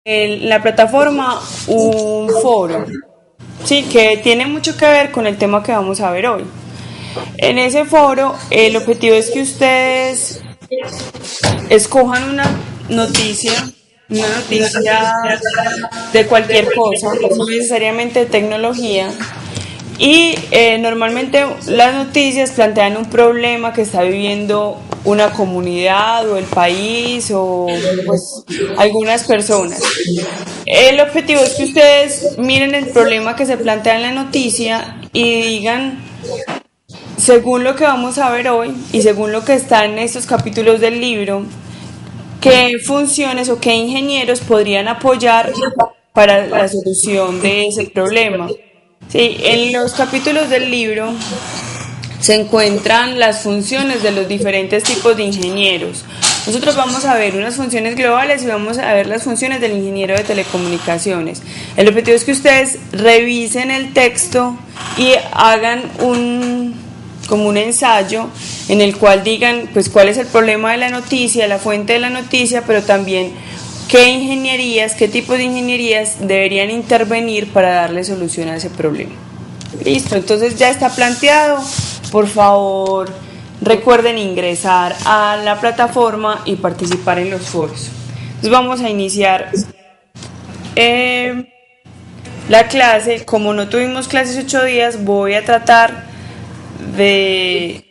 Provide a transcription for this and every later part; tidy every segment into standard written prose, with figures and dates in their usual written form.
en la plataforma un foro, sí, que tiene mucho que ver con el tema que vamos a ver hoy. En ese foro, el objetivo es que ustedes escojan noticia, una noticia de cualquier cosa, no necesariamente de tecnología, y normalmente las noticias plantean un problema que está viviendo una comunidad o el país o pues algunas personas. El objetivo es que ustedes miren el problema que se plantea en la noticia y digan, según lo que vamos a ver hoy y según lo que está en estos capítulos del libro, qué funciones o qué ingenieros podrían apoyar para la solución de ese problema. Sí, en los capítulos del libro se encuentran las funciones de los diferentes tipos de ingenieros. Nosotros vamos a ver unas funciones globales y vamos a ver las funciones del ingeniero de telecomunicaciones. El objetivo es que ustedes revisen el texto y hagan como un ensayo en el cual digan pues cuál es el problema de la noticia, la fuente de la noticia, pero también qué ingenierías, qué tipos de ingenierías deberían intervenir para darle solución a ese problema. Listo, entonces ya está planteado. Por favor, recuerden ingresar a la plataforma y participar en los foros. Entonces vamos a iniciar la clase. Como no tuvimos clases 8 días, voy a tratar de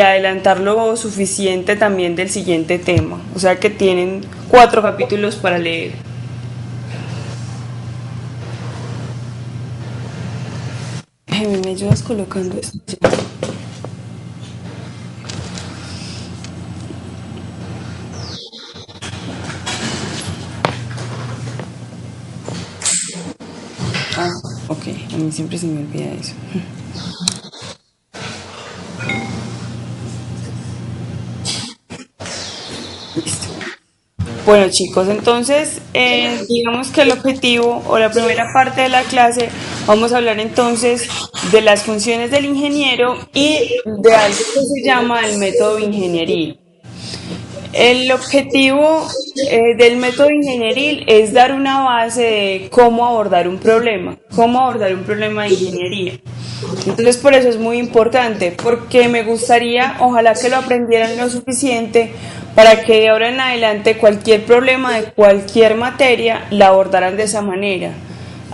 adelantar lo suficiente también del siguiente tema. O sea que tienen 4 capítulos para leer. Jaime, ¿me ayudas colocando esto? Ah, ok, a mí siempre se me olvida eso. Listo. Bueno chicos, entonces digamos que el objetivo o la primera parte de la clase vamos a hablar entonces de las funciones del ingeniero y de algo que se llama el método ingenieril. El objetivo del método ingenieril es dar una base de cómo abordar un problema de ingeniería. Entonces por eso es muy importante, porque me gustaría, ojalá que lo aprendieran lo suficiente para que de ahora en adelante cualquier problema de cualquier materia la abordaran de esa manera.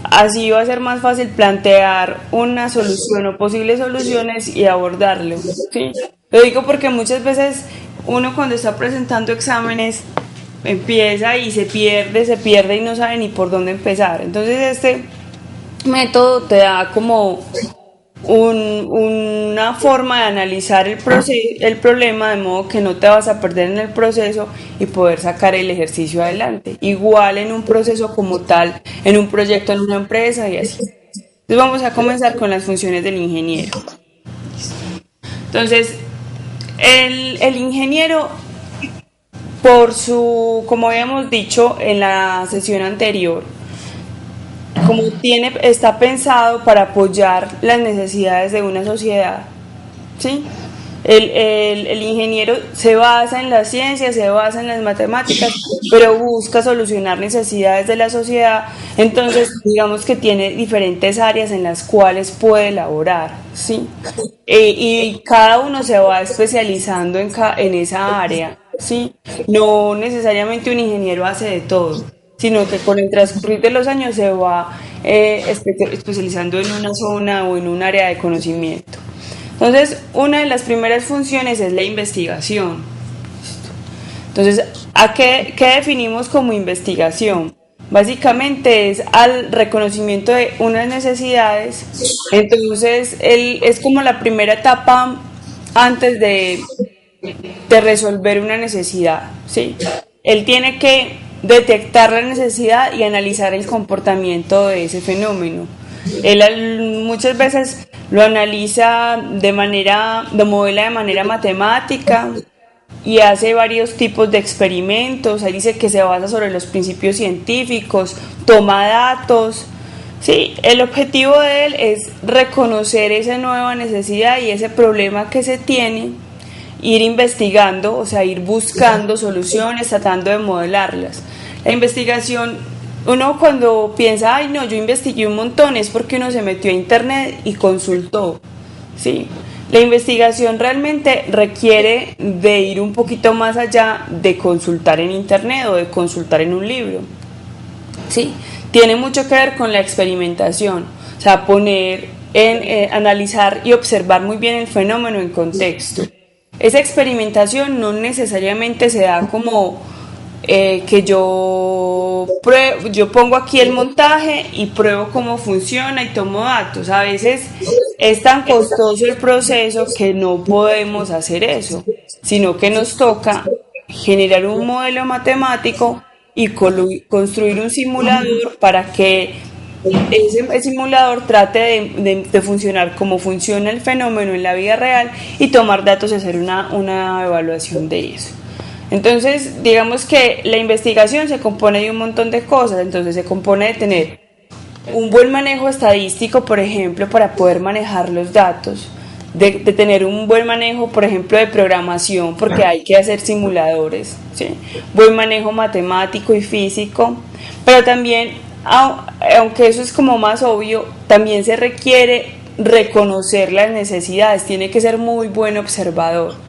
Así va a ser más fácil plantear una solución o posibles soluciones y abordarlo, ¿sí? Lo digo porque muchas veces uno cuando está presentando exámenes empieza y se pierde y no sabe ni por dónde empezar. Entonces este método te da como una forma de analizar el problema de modo que no te vas a perder en el proceso y poder sacar el ejercicio adelante. Igual en un proceso como tal, en un proyecto en una empresa y así. Entonces vamos a comenzar con las funciones del ingeniero. Entonces, el ingeniero, como habíamos dicho en la sesión anterior, está pensado para apoyar las necesidades de una sociedad, ¿sí? El ingeniero se basa en la ciencia, se basa en las matemáticas, pero busca solucionar necesidades de la sociedad, entonces digamos que tiene diferentes áreas en las cuales puede elaborar, ¿sí? Y cada uno se va especializando en esa área, ¿sí? No necesariamente un ingeniero hace de todo, sino que con el transcurrir de los años se va especializando en una zona o en un área de conocimiento. Entonces, una de las primeras funciones es la investigación. Entonces, ¿qué definimos como investigación? Básicamente es al reconocimiento de unas necesidades. Entonces, es como la primera etapa antes de resolver una necesidad, ¿sí? Él tiene que detectar la necesidad y analizar el comportamiento de ese fenómeno. Él muchas veces lo analiza lo modela de manera matemática y hace varios tipos de experimentos. Ahí dice que se basa sobre los principios científicos, toma datos. Sí, el objetivo de él es reconocer esa nueva necesidad y ese problema que se tiene, ir investigando, o sea, ir buscando soluciones, tratando de modelarlas. La investigación Uno cuando piensa, ay no, yo investigué un montón, es porque uno se metió a internet y consultó, ¿sí? La investigación realmente requiere de ir un poquito más allá de consultar en internet o de consultar en un libro, ¿sí? Tiene mucho que ver con la experimentación, o sea, analizar y observar muy bien el fenómeno en contexto. Esa experimentación no necesariamente se da como que yo pongo aquí el montaje y pruebo cómo funciona y tomo datos. A veces es tan costoso el proceso que no podemos hacer eso, sino que nos toca generar un modelo matemático y construir un simulador para que ese simulador trate de funcionar como funciona el fenómeno en la vida real y tomar datos y hacer una evaluación de eso. Entonces, digamos que la investigación se compone de un montón de cosas, entonces se compone de tener un buen manejo estadístico, por ejemplo, para poder manejar los datos, de tener un buen manejo, por ejemplo, de programación, porque hay que hacer simuladores, ¿sí? Buen manejo matemático y físico, pero también, aunque eso es como más obvio, también se requiere reconocer las necesidades, tiene que ser muy buen observador.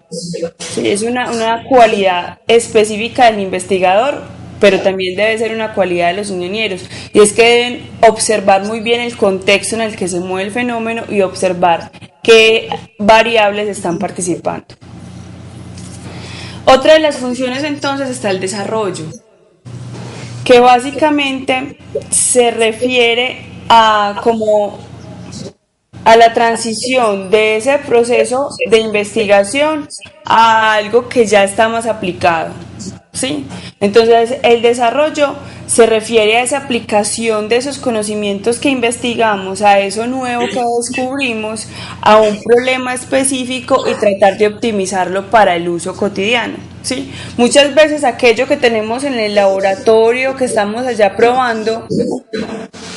Sí, es una cualidad específica del investigador, pero también debe ser una cualidad de los ingenieros, y es que deben observar muy bien el contexto en el que se mueve el fenómeno y observar qué variables están participando. Otra de las funciones entonces está el desarrollo, que básicamente se refiere a como a la transición de ese proceso de investigación a algo que ya está más aplicado, ¿sí? Entonces, el desarrollo se refiere a esa aplicación de esos conocimientos que investigamos, a eso nuevo que descubrimos, a un problema específico y tratar de optimizarlo para el uso cotidiano, ¿sí? Muchas veces aquello que tenemos en el laboratorio, que estamos allá probando,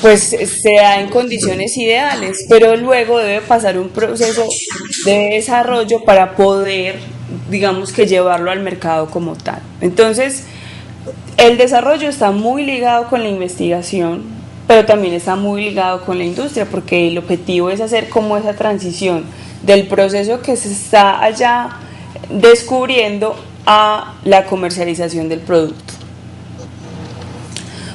pues se da en condiciones ideales, pero luego debe pasar un proceso de desarrollo para poder, digamos que llevarlo al mercado como tal. Entonces, el desarrollo está muy ligado con la investigación, pero también está muy ligado con la industria, porque el objetivo es hacer como esa transición del proceso que se está allá descubriendo a la comercialización del producto.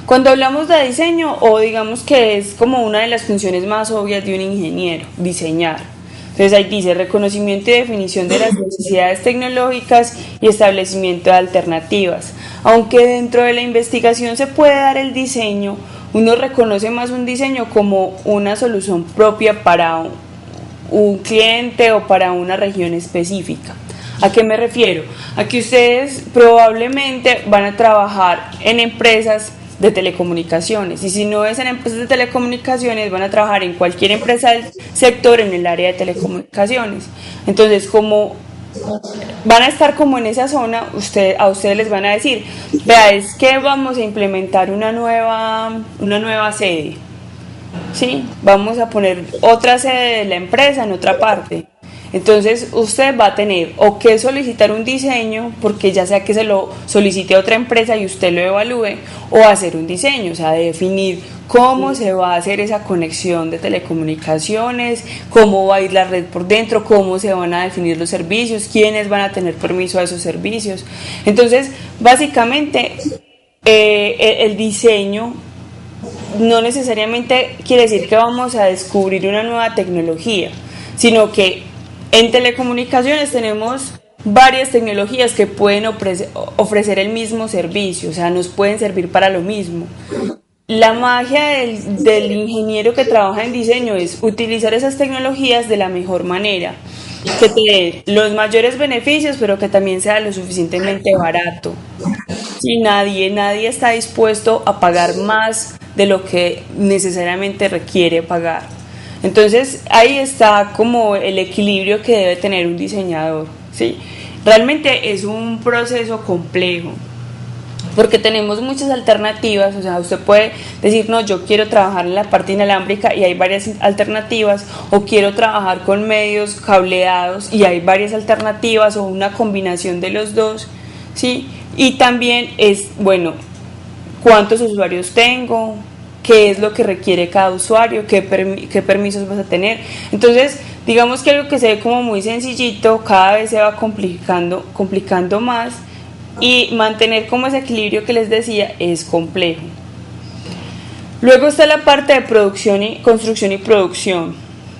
Cuando hablamos de diseño, o digamos que es como una de las funciones más obvias de un ingeniero, diseñar. Entonces ahí dice reconocimiento y definición de las necesidades tecnológicas y establecimiento de alternativas. Aunque dentro de la investigación se puede dar el diseño, uno reconoce más un diseño como una solución propia para un cliente o para una región específica. ¿A qué me refiero? A que ustedes probablemente van a trabajar en empresas de telecomunicaciones, y si no es en empresas de telecomunicaciones, van a trabajar en cualquier empresa del sector en el área de telecomunicaciones. Entonces, como van a estar como en esa zona, a ustedes les van a decir, vea, es que vamos a implementar una nueva sede, ¿sí? Vamos a poner otra sede de la empresa en otra parte. Entonces usted va a tener o que solicitar un diseño, porque ya sea que se lo solicite a otra empresa y usted lo evalúe, o hacer un diseño, o sea, definir cómo se va a hacer esa conexión de telecomunicaciones, cómo va a ir la red por dentro, cómo se van a definir los servicios, quiénes van a tener permiso a esos servicios. Entonces, básicamente, el diseño no necesariamente quiere decir que vamos a descubrir una nueva tecnología, sino que en telecomunicaciones tenemos varias tecnologías que pueden ofrecer el mismo servicio, o sea, nos pueden servir para lo mismo. La magia del ingeniero que trabaja en diseño es utilizar esas tecnologías de la mejor manera, que te dé los mayores beneficios, pero que también sea lo suficientemente barato. Y nadie está dispuesto a pagar más de lo que necesariamente requiere pagar. Entonces ahí está como el equilibrio que debe tener un diseñador, ¿sí? Realmente es un proceso complejo, porque tenemos muchas alternativas, o sea, usted puede decir, no, yo quiero trabajar en la parte inalámbrica y hay varias alternativas, o quiero trabajar con medios cableados y hay varias alternativas, o una combinación de los dos, ¿sí? Y también es, bueno, cuántos usuarios tengo, qué es lo que requiere cada usuario, qué permisos vas a tener. Entonces, digamos que algo que se ve como muy sencillito, cada vez se va complicando más, y mantener como ese equilibrio que les decía es complejo. Luego está la parte de producción y construcción y producción.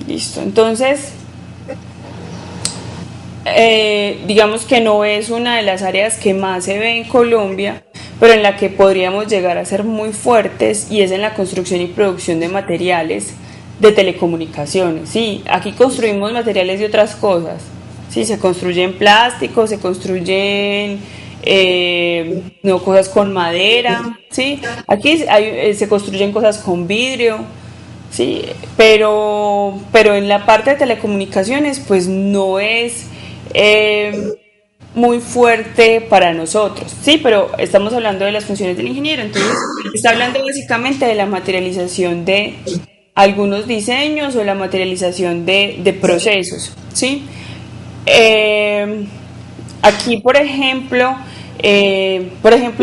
Listo. Entonces, digamos que no es una de las áreas que más se ve en Colombia, pero en la que podríamos llegar a ser muy fuertes, y es en la construcción y producción de materiales de telecomunicaciones. Sí, aquí construimos materiales de otras cosas. Sí, se construyen plásticos, se construyen no, cosas con madera. Sí, aquí se construyen cosas con vidrio. Sí, pero en la parte de telecomunicaciones pues no es muy fuerte para nosotros, sí, pero estamos hablando de las funciones del ingeniero, entonces está hablando básicamente de la materialización de algunos diseños o la materialización de procesos, sí. Eh, Aquí, por ejemplo,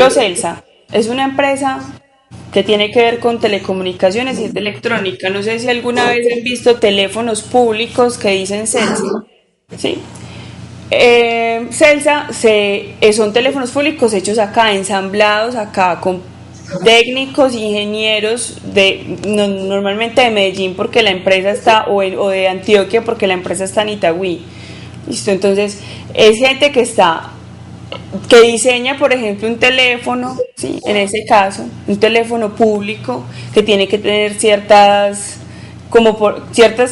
Celsa es una empresa que tiene que ver con telecomunicaciones y es de electrónica. No sé si alguna vez han visto teléfonos públicos que dicen Celsa, ¿sí? Son teléfonos públicos hechos acá, ensamblados acá, con técnicos, ingenieros normalmente de Medellín porque la empresa está, o de Antioquia porque la empresa está en Itagüí. Listo, entonces es gente que diseña, por ejemplo, un teléfono, ¿sí? En ese caso, un teléfono público que tiene que tener ciertas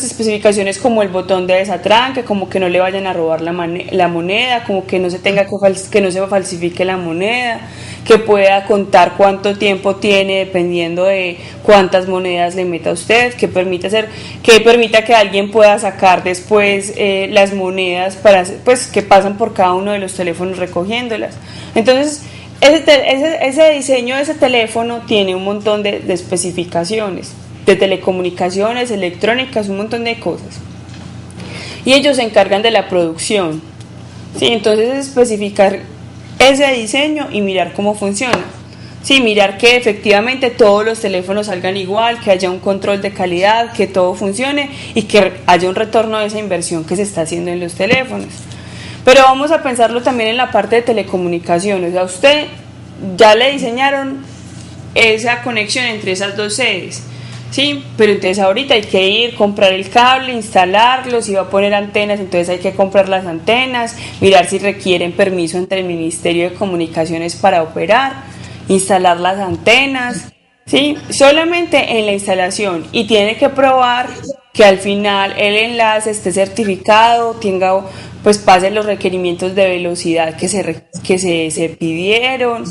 especificaciones, como el botón de desatranque, como que no le vayan a robar la moneda, como que no se que no se falsifique la moneda, que pueda contar cuánto tiempo tiene dependiendo de cuántas monedas le meta usted, que permita que alguien pueda sacar después las monedas pues que pasan por cada uno de los teléfonos recogiéndolas. Entonces, ese diseño de ese teléfono tiene un montón de especificaciones de telecomunicaciones, electrónicas, un montón de cosas. Y ellos se encargan de la producción. ¿Sí? Entonces, especificar ese diseño y mirar cómo funciona. Sí, mirar que efectivamente todos los teléfonos salgan igual, que haya un control de calidad, que todo funcione y que haya un retorno de esa inversión que se está haciendo en los teléfonos. Pero vamos a pensarlo también en la parte de telecomunicaciones. A usted ya le diseñaron esa conexión entre esas dos sedes. Sí, pero entonces ahorita hay que ir, comprar el cable, instalarlo, si va a poner antenas, entonces hay que comprar las antenas, mirar si requieren permiso ante el Ministerio de Comunicaciones para operar, instalar las antenas, sí, solamente en la instalación, y tiene que probar que al final el enlace esté certificado, pues pase los requerimientos de velocidad que se pidieron,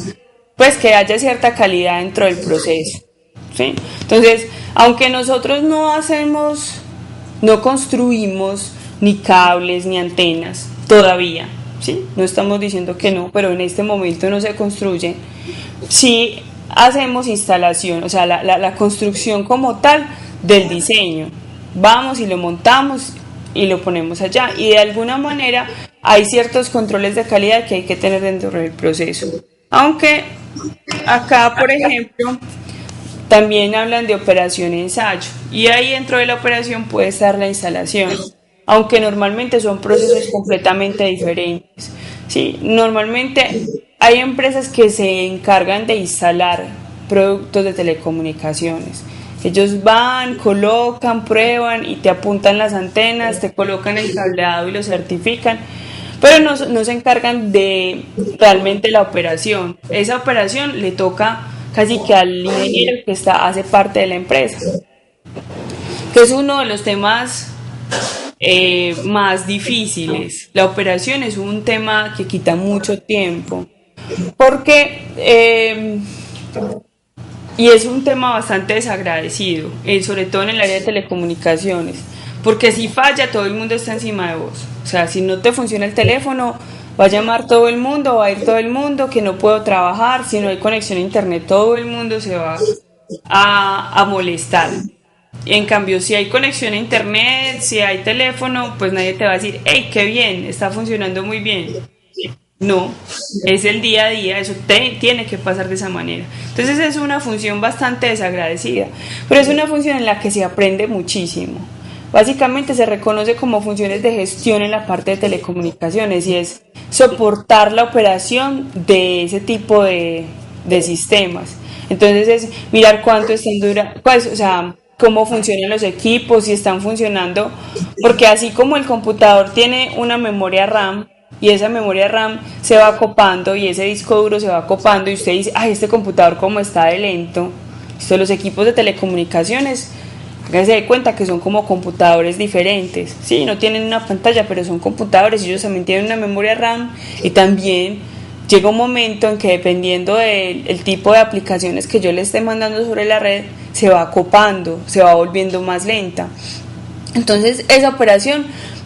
pues que haya cierta calidad dentro del proceso. ¿Sí? Entonces, aunque nosotros no construimos ni cables ni antenas todavía, ¿sí? No estamos diciendo que no, pero en este momento no se construye. Sí hacemos instalación, o sea, la construcción como tal del diseño. Vamos y lo montamos y lo ponemos allá. Y de alguna manera hay ciertos controles de calidad que hay que tener dentro del proceso. Aunque acá, por ejemplo, también hablan de operación e ensayo, y ahí dentro de la operación puede estar la instalación, aunque normalmente son procesos completamente diferentes. Sí, normalmente hay empresas que se encargan de instalar productos de telecomunicaciones. Ellos van, colocan, prueban y te apuntan las antenas, te colocan el cableado y lo certifican, pero no se encargan de realmente la operación. Esa operación le toca casi que al ingeniero que hace parte de la empresa, que es uno de los temas más difíciles. La operación es un tema que quita mucho tiempo, porque y es un tema bastante desagradecido, sobre todo en el área de telecomunicaciones, porque si falla todo el mundo está encima de vos. O sea, si no te funciona el teléfono, va a llamar todo el mundo, va a ir todo el mundo, que no puedo trabajar, si no hay conexión a internet, todo el mundo se va a molestar. Y en cambio, si hay conexión a internet, si hay teléfono, pues nadie te va a decir, hey, qué bien, está funcionando muy bien. No, es el día a día, eso tiene que pasar de esa manera. Entonces es una función bastante desagradecida, pero es una función en la que se aprende muchísimo. Básicamente se reconoce como funciones de gestión en la parte de telecomunicaciones y es soportar la operación de ese tipo de sistemas. Entonces es mirar cuánto están durando, pues, o sea, cómo funcionan los equipos, si están funcionando, porque así como el computador tiene una memoria RAM y esa memoria RAM se va copando y ese disco duro se va copando y usted dice, ay, este computador como está de lento. Esto, los equipos de telecomunicaciones, háganse de cuenta que son como computadores diferentes. Sí, no tienen una pantalla, pero son computadores y ellos también tienen una memoria RAM y también llega un momento en que dependiendo del tipo de aplicaciones que yo le esté mandando sobre la red, se va copando, se va volviendo más lenta. Entonces esa operación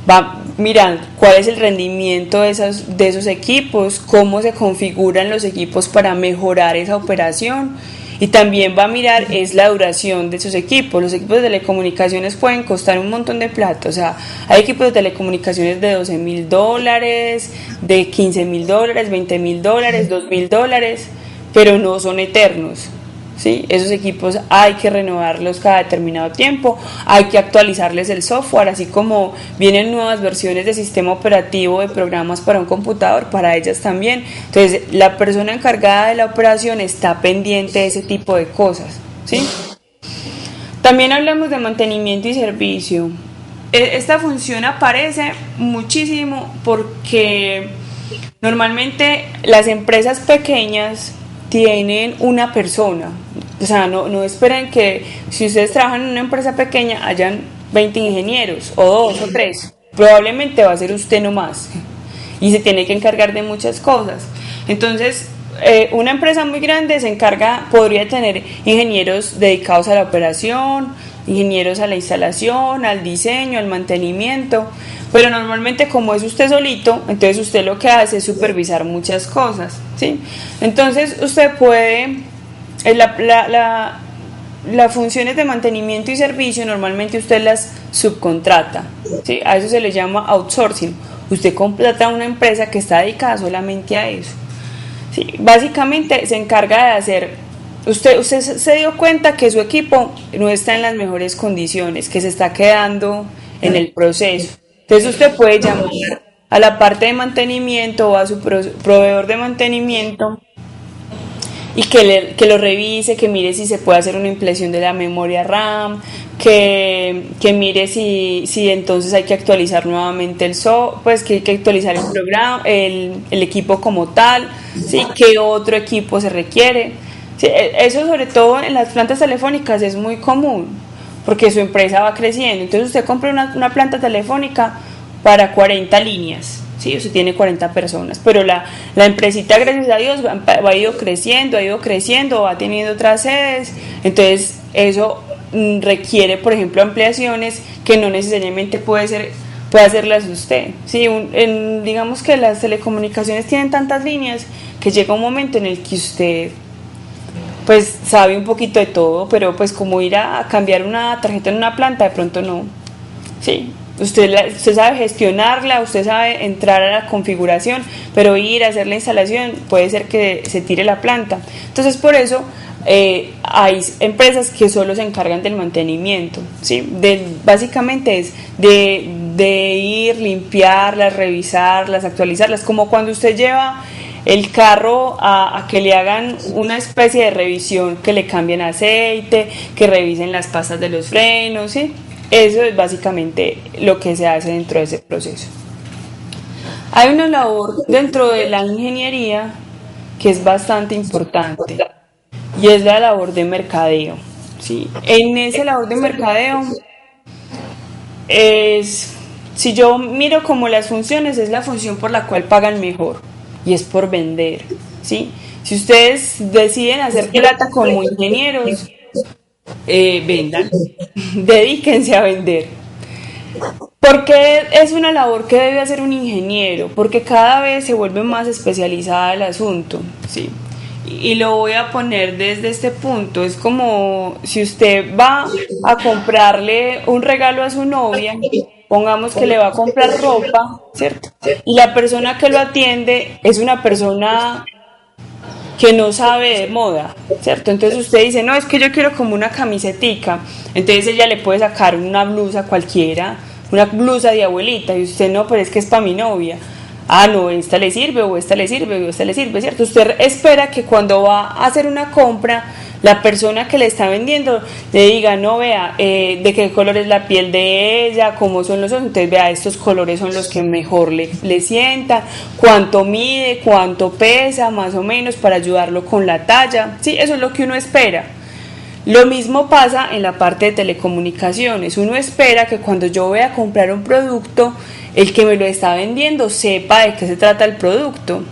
va mirando cuál es el rendimiento de esos equipos, cómo se configuran los equipos para mejorar esa operación y también va a mirar es la duración de esos equipos. Los equipos de telecomunicaciones pueden costar un montón de plata, o sea, hay equipos de telecomunicaciones de $12,000, de $15,000, $20,000, $2,000, pero no son eternos. ¿Sí? Esos equipos hay que renovarlos cada determinado tiempo, hay que actualizarles el software, así como vienen nuevas versiones de sistema operativo de programas para un computador, para ellas también. Entonces, la persona encargada de la operación está pendiente de ese tipo de cosas. ¿Sí? También hablamos de mantenimiento y servicio. Esta función aparece muchísimo porque normalmente las empresas pequeñas tienen una persona, o sea, no esperen que si ustedes trabajan en una empresa pequeña hayan 20 ingenieros o dos o tres, probablemente va a ser usted nomás y se tiene que encargar de muchas cosas. Entonces, una empresa muy grande se encarga, podría tener ingenieros dedicados a la operación, ingenieros a la instalación, al diseño, al mantenimiento, pero normalmente como es usted solito, entonces usted lo que hace es supervisar muchas cosas, ¿sí? Entonces usted puede, las funciones de mantenimiento y servicio normalmente usted las subcontrata, ¿sí? A eso se le llama outsourcing. Usted contrata a una empresa que está dedicada solamente a eso. Sí, básicamente se encarga de hacer, usted se dio cuenta que su equipo no está en las mejores condiciones, que se está quedando en el proceso. Entonces usted puede llamar a la parte de mantenimiento o a su proveedor de mantenimiento y que lo revise, que mire si se puede hacer una impresión de la memoria RAM, que mire si entonces hay que actualizar nuevamente el pues que hay que actualizar el programa, el equipo como tal, ¿sí? ¿Qué otro equipo se requiere? Sí, eso sobre todo en las plantas telefónicas es muy común, porque su empresa va creciendo. Entonces usted compra una planta telefónica para 40 líneas. Sí, usted tiene 40 personas, pero la empresita, gracias a Dios, ha ido creciendo, va teniendo otras sedes, entonces eso requiere, por ejemplo, ampliaciones que no necesariamente puede hacerlas usted. Sí, digamos que las telecomunicaciones tienen tantas líneas que llega un momento en el que usted pues sabe un poquito de todo, pero pues como ir a cambiar una tarjeta en una planta, de pronto no. Sí, usted sabe gestionarla, usted sabe entrar a la configuración, pero ir a hacer la instalación puede ser que se tire la planta. Entonces por eso hay empresas que solo se encargan del mantenimiento, ¿sí? Básicamente es de ir, limpiarlas, revisarlas, actualizarlas, como cuando usted lleva el carro a que le hagan una especie de revisión, que le cambien aceite, que revisen las pastas de los frenos, ¿sí? Eso es básicamente lo que se hace dentro de ese proceso. Hay una labor dentro de la ingeniería que es bastante importante y es la labor de mercadeo, ¿sí? En esa labor de mercadeo es, si yo miro como las funciones, es la función por la cual pagan mejor y es por vender, ¿sí? Si ustedes deciden hacer plata como ingenieros, vendan, dedíquense a vender. Porque es una labor que debe hacer un ingeniero, porque cada vez se vuelve más especializada el asunto, ¿sí? Y lo voy a poner desde este punto, es como si usted va a comprarle un regalo a su novia pongamos que le va a comprar ropa, ¿cierto? Y la persona que lo atiende es una persona que no sabe de moda, ¿cierto? Entonces usted dice, no, es que yo quiero como una camisetica, entonces ella le puede sacar una blusa cualquiera, una blusa de abuelita, y usted no, pero es que es para mi novia. Ah, no, esta le sirve, o esta le sirve, o esta le sirve, ¿cierto? Usted espera que cuando va a hacer una compra, la persona que le está vendiendo le diga, no, vea, de qué color es la piel de ella, cómo son los ojos, entonces vea, estos colores son los que mejor le sientan, cuánto mide, cuánto pesa, más o menos, para ayudarlo con la talla, sí, eso es lo que uno espera. Lo mismo pasa en la parte de telecomunicaciones. Uno espera que cuando yo voy a comprar un producto, el que me lo está vendiendo sepa de qué se trata el producto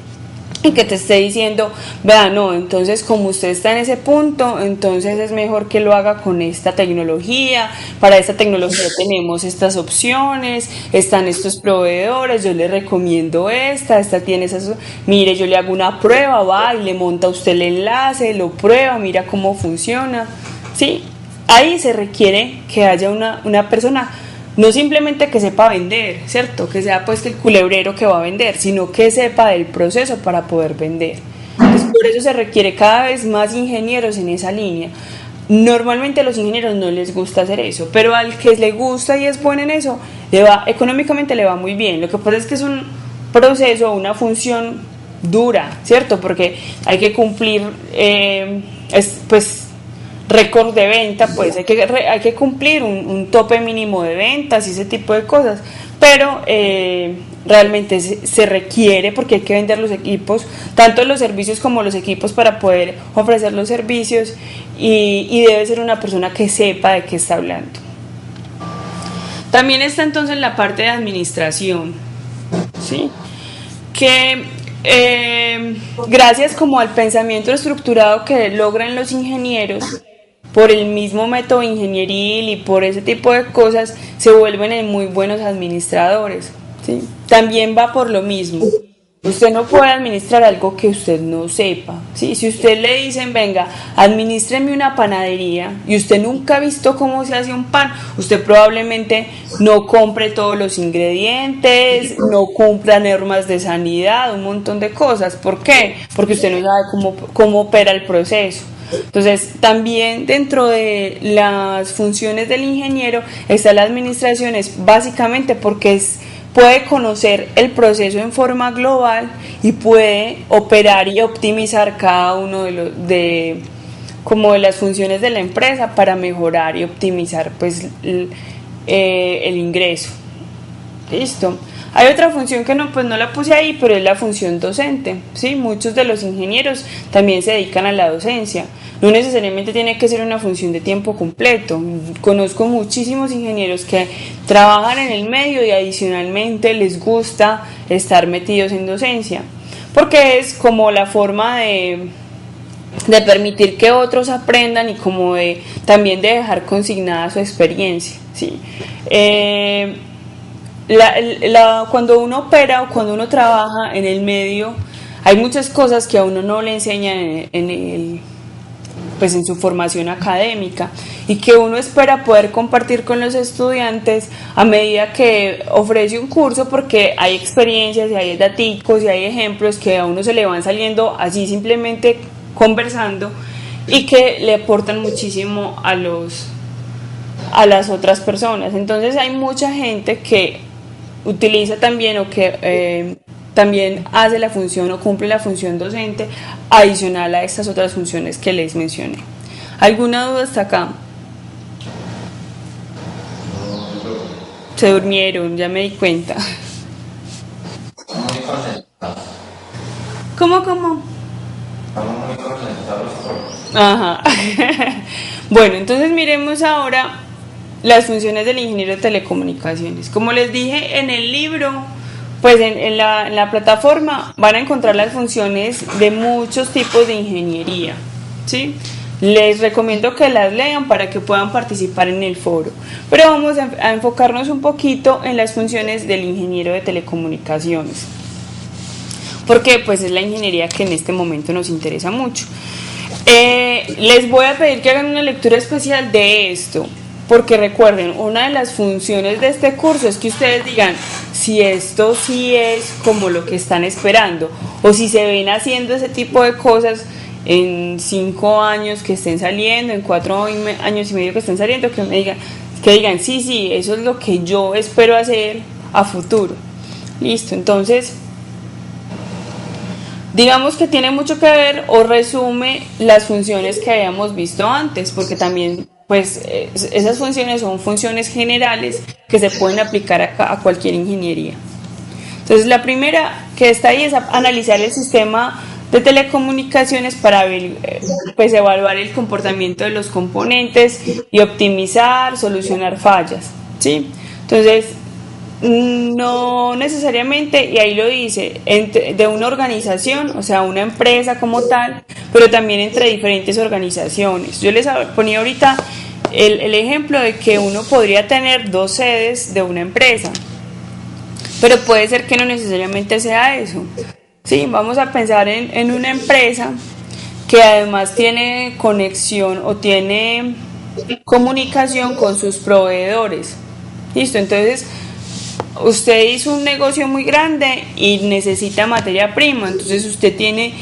y que te esté diciendo, vea, no, entonces como usted está en ese punto, entonces es mejor que lo haga con esta tecnología, para esta tecnología tenemos estas opciones, están estos proveedores, yo le recomiendo esta tiene esas, mire, yo le hago una prueba, va y le monta usted el enlace, lo prueba, mira cómo funciona, ¿sí? Ahí se requiere que haya una persona no simplemente que sepa vender, ¿cierto? Que sea pues que el culebrero que va a vender, sino que sepa del proceso para poder vender. Entonces, por eso se requiere cada vez más ingenieros en esa línea. Normalmente a los ingenieros no les gusta hacer eso, pero al que le gusta y es bueno en eso, económicamente le va muy bien. Lo que pasa es que es un proceso, una función dura, ¿cierto? Porque hay que cumplir, pues récord de venta, pues hay que cumplir un tope mínimo de ventas y ese tipo de cosas, pero realmente se requiere porque hay que vender los equipos, tanto los servicios como los equipos para poder ofrecer los servicios y debe ser una persona que sepa de qué está hablando. También está entonces la parte de administración, ¿sí? Que gracias como al pensamiento estructurado que logran los ingenieros, por el mismo método ingenieril y por ese tipo de cosas, se vuelven muy buenos administradores, ¿sí? También va por lo mismo. Usted no puede administrar algo que usted no sepa, ¿sí? Si usted le dicen, venga, administreme una panadería y usted nunca ha visto cómo se hace un pan, usted probablemente no compre todos los ingredientes, no cumpla normas de sanidad, un montón de cosas. ¿Por qué? Porque usted no sabe cómo opera el proceso. Entonces, también dentro de las funciones del ingeniero está la administración, es básicamente porque puede conocer el proceso en forma global y puede operar y optimizar cada uno de las funciones de la empresa para mejorar y optimizar pues el ingreso. Listo. Hay otra función que pues no la puse ahí, pero es la función docente, ¿sí? Muchos de los ingenieros también se dedican a la docencia. No necesariamente tiene que ser una función de tiempo completo. Conozco muchísimos ingenieros que trabajan en el medio y adicionalmente les gusta estar metidos en docencia, porque es como la forma de permitir que otros aprendan y como también de dejar consignada su experiencia, ¿sí? Cuando uno opera o cuando uno trabaja en el medio, hay muchas cosas que a uno no le enseñan pues en su formación académica y que uno espera poder compartir con los estudiantes a medida que ofrece un curso, porque hay experiencias y hay daticos y hay ejemplos que a uno se le van saliendo así simplemente conversando y que le aportan muchísimo a las otras personas. Entonces hay mucha gente que utiliza también o que también hace la función o cumple la función docente adicional a estas otras funciones que les mencioné. ¿Alguna duda hasta acá? Se durmieron, ya me di cuenta. ¿Cómo? Estamos muy concentrados todos. Ajá. Bueno, entonces miremos ahora las funciones del ingeniero de telecomunicaciones. Como les dije en el libro, pues en la plataforma van a encontrar las funciones de muchos tipos de ingeniería, ¿sí? Les recomiendo que las lean para que puedan participar en el foro. Pero vamos a enfocarnos un poquito en las funciones del ingeniero de telecomunicaciones, porque pues es la ingeniería que en este momento nos interesa mucho. Les voy a pedir que hagan una lectura especial de esto. porque recuerden, una de las funciones de este curso es que ustedes digan si esto sí es como lo que están esperando, o si se ven haciendo ese tipo de cosas en 5 años que estén saliendo, en 4 años y medio que estén saliendo, que digan sí, eso es lo que yo espero hacer a futuro. Listo, entonces digamos que tiene mucho que ver o resume las funciones que habíamos visto antes, porque también pues esas funciones son funciones generales que se pueden aplicar a cualquier ingeniería. Entonces la primera que está ahí es analizar el sistema de telecomunicaciones para pues evaluar el comportamiento de los componentes y optimizar, solucionar fallas, ¿sí? Entonces no necesariamente, y ahí lo dice, de una organización, o sea, una empresa como tal, pero también entre diferentes organizaciones. Yo les ponía ahorita el ejemplo de que uno podría tener 2 sedes de una empresa, pero puede ser que no necesariamente sea eso. Sí, vamos a pensar en una empresa que además tiene conexión o tiene comunicación con sus proveedores. Listo, entonces usted hizo un negocio muy grande y necesita materia prima, entonces usted tiene,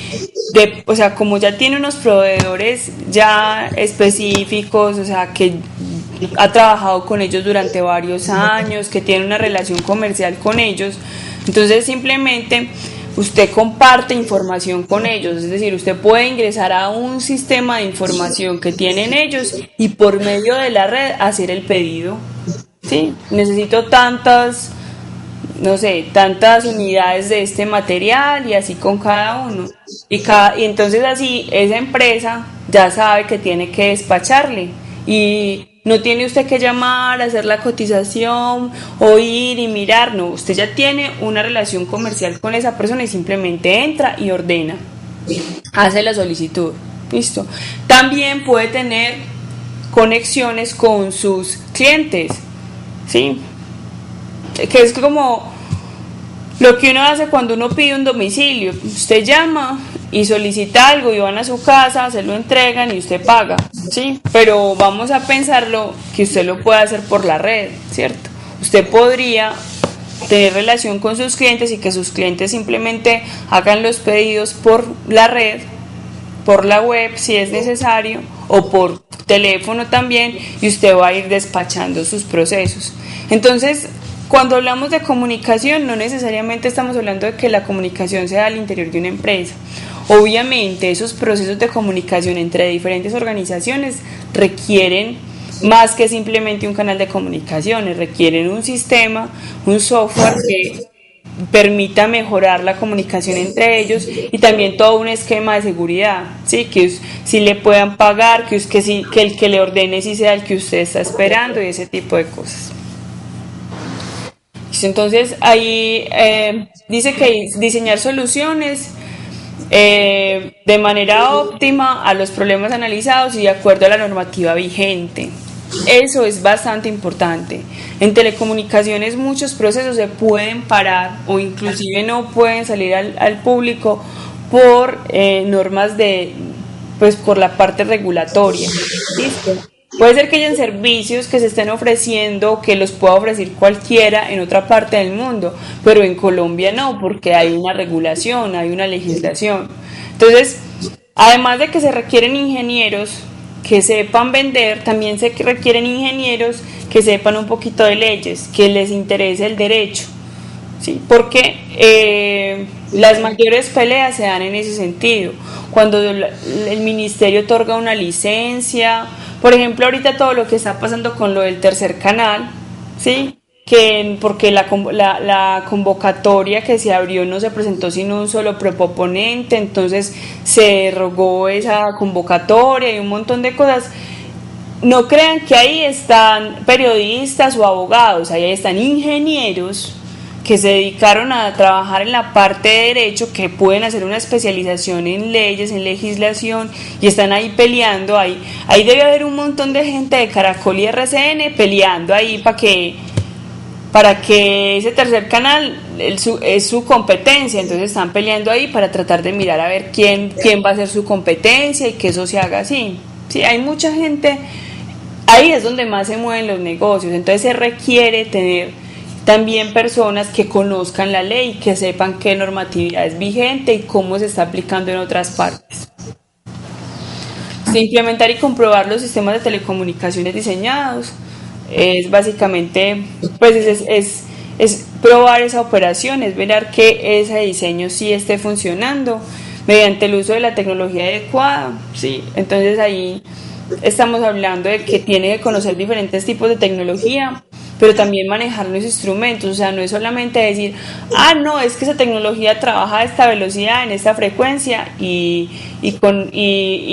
o sea, como ya tiene unos proveedores ya específicos, o sea, que ha trabajado con ellos durante varios años, que tiene una relación comercial con ellos, entonces simplemente usted comparte información con ellos, es decir, usted puede ingresar a un sistema de información que tienen ellos y por medio de la red hacer el pedido. Sí, necesito tantas, no sé, tantas unidades de este material y así con cada uno. Y entonces así esa empresa ya sabe que tiene que despacharle y no tiene usted que llamar, hacer la cotización o ir y mirar, no, usted ya tiene una relación comercial con esa persona y simplemente entra y ordena, hace la solicitud, listo. También puede tener conexiones con sus clientes, ¿sí? Que es como lo que uno hace cuando uno pide un domicilio. Usted llama y solicita algo y van a su casa, se lo entregan y usted paga, ¿sí? Pero vamos a pensarlo que usted lo puede hacer por la red, ¿cierto? Usted podría tener relación con sus clientes y que sus clientes simplemente hagan los pedidos por la red, por la web si es necesario, o por teléfono también, y usted va a ir despachando sus procesos. Entonces, cuando hablamos de comunicación, no necesariamente estamos hablando de que la comunicación sea al interior de una empresa. Obviamente, esos procesos de comunicación entre diferentes organizaciones requieren más que simplemente un canal de comunicaciones, requieren un sistema, un software que permita mejorar la comunicación entre ellos y también todo un esquema de seguridad, ¿sí? Que si le puedan pagar, que el que le ordene si sea el que usted está esperando y ese tipo de cosas. Entonces ahí dice que diseñar soluciones de manera óptima a los problemas analizados y de acuerdo a la normativa vigente. Eso es bastante importante. En telecomunicaciones muchos procesos se pueden parar o inclusive no pueden salir al público por normas pues por la parte regulatoria. ¿Listo? Puede ser que hayan servicios que se estén ofreciendo, que los pueda ofrecer cualquiera en otra parte del mundo, pero en Colombia no, porque hay una regulación, hay una legislación. Entonces, además de que se requieren ingenieros que sepan vender, también se requieren ingenieros que sepan un poquito de leyes, que les interese el derecho, ¿sí? Porque las mayores peleas se dan en ese sentido, cuando el ministerio otorga una licencia, por ejemplo ahorita todo lo que está pasando con lo del tercer canal, ¿sí? Porque la convocatoria que se abrió no se presentó sin un solo proponente, entonces se derogó esa convocatoria y un montón de cosas. No crean que ahí están periodistas o abogados, ahí están ingenieros que se dedicaron a trabajar en la parte de derecho, que pueden hacer una especialización en leyes, en legislación, y están ahí peleando, ahí debe haber un montón de gente de Caracol y RCN peleando ahí para que ese tercer canal es su competencia, entonces están peleando ahí para tratar de mirar a ver quién va a ser su competencia y que eso se haga así. Sí, hay mucha gente ahí es donde más se mueven los negocios. Entonces se requiere tener también personas que conozcan la ley, que sepan qué normatividad es vigente y cómo se está aplicando en otras partes. Implementar y comprobar los sistemas de telecomunicaciones diseñados es básicamente, pues es probar esa operación, es ver que ese diseño sí esté funcionando mediante el uso de la tecnología adecuada, ¿sí? Entonces ahí estamos hablando de que tiene que conocer diferentes tipos de tecnología, pero también manejar los instrumentos, o sea, no es solamente decir, ah, no, es que esa tecnología trabaja a esta velocidad, en esta frecuencia y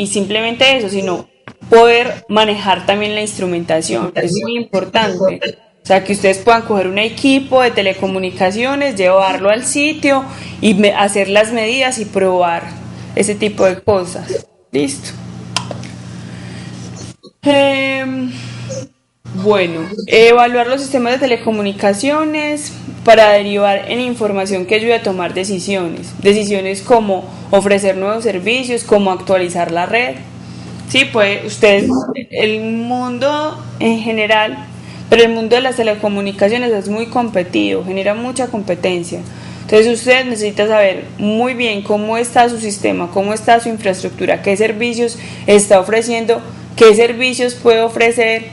simplemente eso, sino poder manejar también la instrumentación, es muy importante. O sea, que ustedes puedan coger un equipo de telecomunicaciones, llevarlo al sitio y hacer las medidas y probar ese tipo de cosas. Listo. Bueno, evaluar los sistemas de telecomunicaciones para derivar en información que ayude a tomar decisiones. Decisiones como ofrecer nuevos servicios, como actualizar la red. Sí, pues ustedes, el mundo en general, pero el mundo de las telecomunicaciones es muy competido, genera mucha competencia. Entonces usted necesita saber muy bien cómo está su sistema, cómo está su infraestructura, qué servicios está ofreciendo, qué servicios puede ofrecer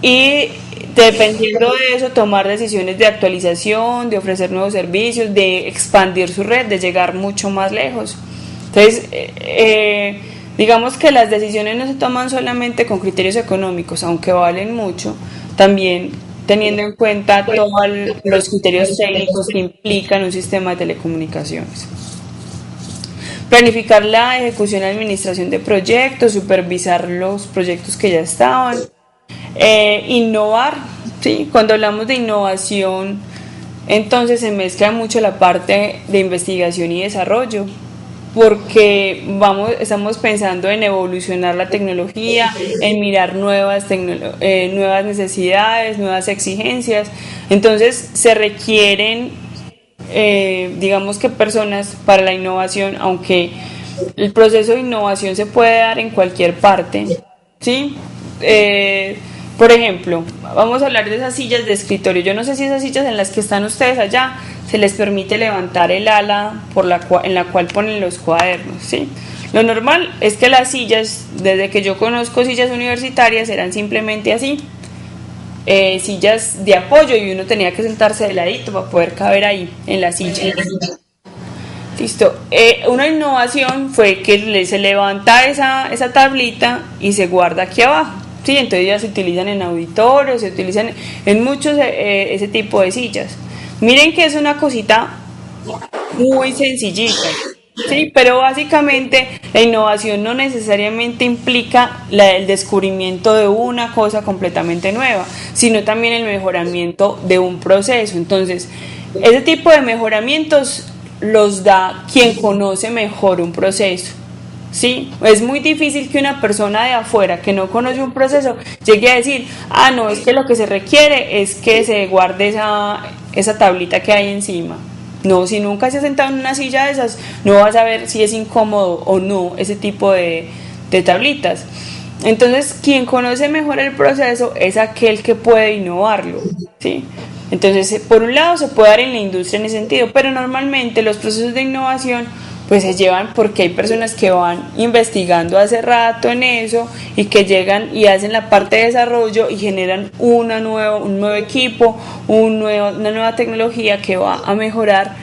y dependiendo de eso tomar decisiones de actualización, de ofrecer nuevos servicios, de expandir su red, de llegar mucho más lejos. Entonces, digamos que las decisiones no se toman solamente con criterios económicos, aunque valen mucho, también teniendo en cuenta todos los criterios técnicos que implican un sistema de telecomunicaciones. Planificar la ejecución y administración de proyectos, supervisar los proyectos que ya estaban, innovar, ¿sí? Cuando hablamos de innovación, entonces se mezcla mucho la parte de investigación y desarrollo, porque estamos pensando en evolucionar la tecnología, en mirar nuevas necesidades, nuevas exigencias. Entonces se requieren, digamos que personas para la innovación, aunque el proceso de innovación se puede dar en cualquier parte, ¿sí? Por ejemplo, vamos a hablar de esas sillas de escritorio. Yo no sé si esas sillas en las que están ustedes allá se les permite levantar el ala en la cual ponen los cuadernos, ¿sí? Lo normal es que las sillas, desde que yo conozco sillas universitarias, eran simplemente así, sillas de apoyo y uno tenía que sentarse de ladito para poder caber ahí en la silla. Listo. Una innovación fue que se levanta esa tablita y se guarda aquí abajo. Sí, entonces ya se utilizan en auditorios, se utilizan en muchos ese tipo de sillas. Miren que es una cosita muy sencillita, sí, pero básicamente la innovación no necesariamente implica el descubrimiento de una cosa completamente nueva, sino también el mejoramiento de un proceso. Entonces, ese tipo de mejoramientos los da quien conoce mejor un proceso. Sí, es muy difícil que una persona de afuera que no conoce un proceso llegue a decir, ah, no, es que lo que se requiere es que se guarde esa tablita que hay encima. No, si nunca se ha sentado en una silla de esas, no vas a ver si es incómodo o no ese tipo de tablitas. Entonces, quien conoce mejor el proceso es aquel que puede innovarlo, ¿sí? Entonces, por un lado se puede dar en la industria en ese sentido, pero normalmente los procesos de innovación pues se llevan porque hay personas que van investigando hace rato en eso y que llegan y hacen la parte de desarrollo y generan un nuevo equipo, una nueva tecnología que va a mejorar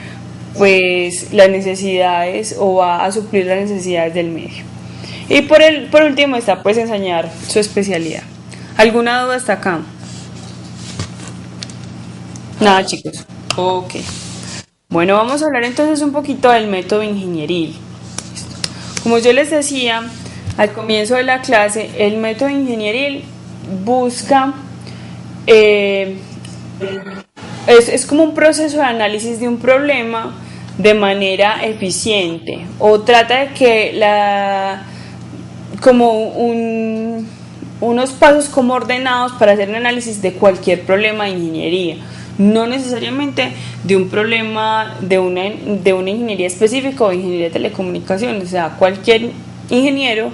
pues las necesidades o va a suplir las necesidades del medio. Y por último está pues enseñar su especialidad. ¿Alguna duda hasta acá? Nada, chicos. Ok. Bueno, vamos a hablar entonces un poquito del método ingenieril. Como yo les decía al comienzo de la clase, el método ingenieril busca, es como un proceso de análisis de un problema de manera eficiente o trata de que unos pasos como ordenados para hacer un análisis de cualquier problema de ingeniería. No necesariamente de un problema de una ingeniería específica o ingeniería de telecomunicaciones, o sea, cualquier ingeniero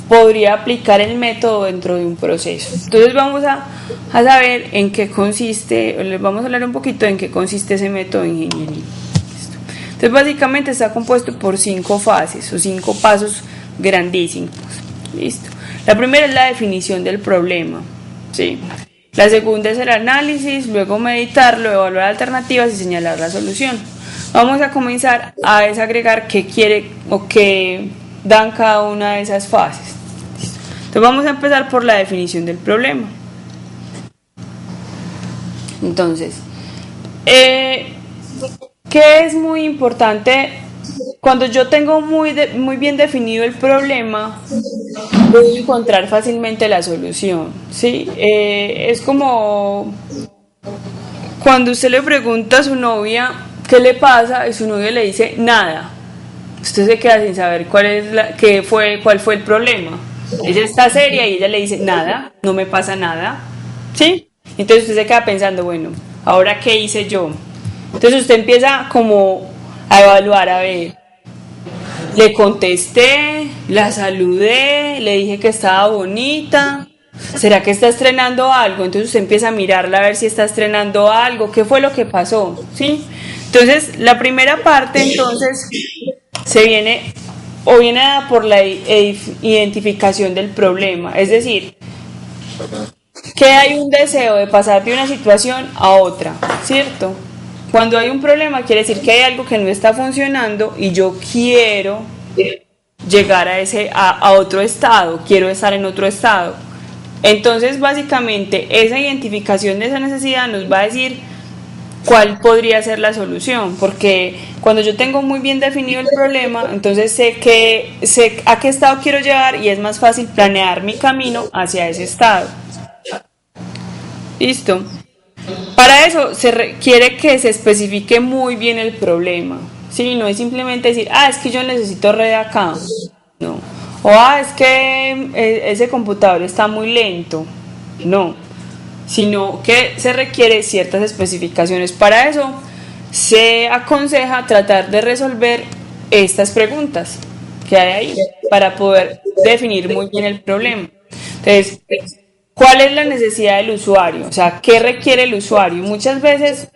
podría aplicar el método dentro de un proceso. Entonces vamos a saber en qué consiste, les vamos a hablar un poquito en qué consiste ese método de ingeniería. ¿Listo? Entonces básicamente está compuesto por 5 fases o 5 pasos grandísimos. ¿Listo? La primera es la definición del problema, ¿sí? La segunda es el análisis, luego meditarlo, evaluar alternativas y señalar la solución. Vamos a comenzar a desagregar qué quiere o qué dan cada una de esas fases. Entonces vamos a empezar por la definición del problema. Entonces, ¿qué es muy importante? Cuando yo tengo muy bien definido el problema, voy a encontrar fácilmente la solución, ¿sí? Es como cuando usted le pregunta a su novia qué le pasa y su novia le dice nada. Usted se queda sin saber cuál fue el problema. Ella está seria y ella le dice nada, no me pasa nada, ¿sí? Entonces usted se queda pensando, bueno, ¿ahora qué hice yo? Entonces usted empieza como a evaluar, a ver, le contesté, la saludé, le dije que estaba bonita, ¿será que está estrenando algo? Entonces usted empieza a mirarla a ver si está estrenando algo, ¿qué fue lo que pasó? ¿Sí? Entonces la primera parte entonces viene dada por la identificación del problema, es decir, que hay un deseo de pasar de una situación a otra, ¿cierto? Cuando hay un problema quiere decir que hay algo que no está funcionando y yo quiero llegar a otro estado, quiero estar en otro estado. Entonces, básicamente, esa identificación de esa necesidad nos va a decir cuál podría ser la solución, porque cuando yo tengo muy bien definido el problema, entonces sé a qué estado quiero llegar y es más fácil planear mi camino hacia ese estado. ¿Listo? Para eso se requiere que se especifique muy bien el problema, ¿sí? No es simplemente decir, es que yo necesito red acá, no. O, es que ese computador está muy lento, no. Sino que se requiere ciertas especificaciones. Para eso se aconseja tratar de resolver estas preguntas que hay ahí para poder definir muy bien el problema. Entonces, ¿cuál es la necesidad del usuario? O sea, ¿qué requiere el usuario? Muchas veces,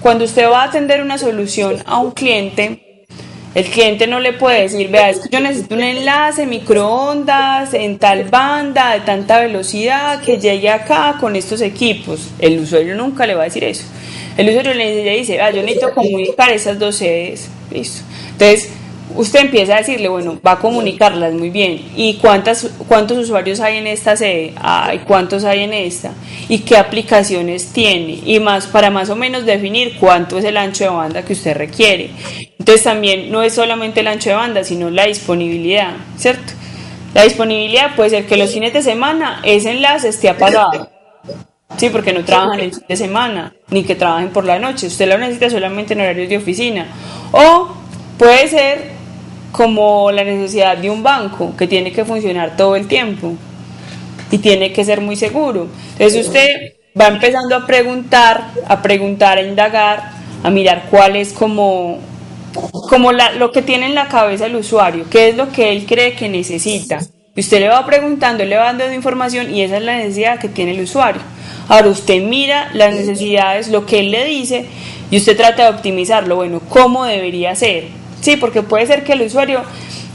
cuando usted va a atender una solución a un cliente, el cliente no le puede decir, vea, es que yo necesito un enlace, microondas, en tal banda, de tanta velocidad, que llegue acá con estos equipos. El usuario nunca le va a decir eso. El usuario le dice, yo necesito comunicar esas dos sedes. Listo. Entonces, usted empieza a decirle, bueno, va a comunicarlas muy bien. ¿Y cuántos usuarios hay en esta sede? ¿Y cuántos hay en esta? ¿Y qué aplicaciones tiene? Y para más o menos definir cuánto es el ancho de banda que usted requiere. Entonces también no es solamente el ancho de banda, sino la disponibilidad, ¿cierto? La disponibilidad puede ser que los fines de semana ese enlace esté apagado. Sí, porque no trabajan el fin de semana, ni que trabajen por la noche. Usted lo necesita solamente en horarios de oficina. O puede ser como la necesidad de un banco que tiene que funcionar todo el tiempo y tiene que ser muy seguro. Entonces usted va empezando a preguntar, a indagar, a mirar cuál es lo que tiene en la cabeza el usuario, qué es lo que él cree que necesita. Y usted le va preguntando, le va dando información y esa es la necesidad que tiene el usuario. Ahora usted mira las necesidades, lo que él le dice y usted trata de optimizarlo. Bueno, ¿cómo debería ser? Sí, porque puede ser que el usuario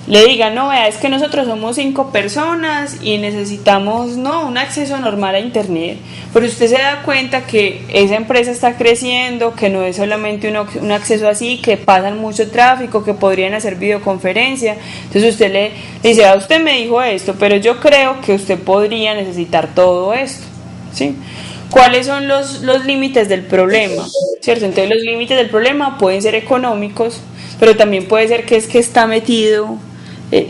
le diga, no, vea, es que nosotros somos 5 personas y necesitamos, un acceso normal a internet. Pero usted se da cuenta que esa empresa está creciendo, que no es solamente un acceso así, que pasan mucho tráfico, que podrían hacer videoconferencia. Entonces usted le dice, usted me dijo esto, pero yo creo que usted podría necesitar todo esto, ¿sí? ¿Cuáles son los límites del problema? ¿Cierto? Entonces los límites del problema pueden ser económicos, pero también puede ser que está metido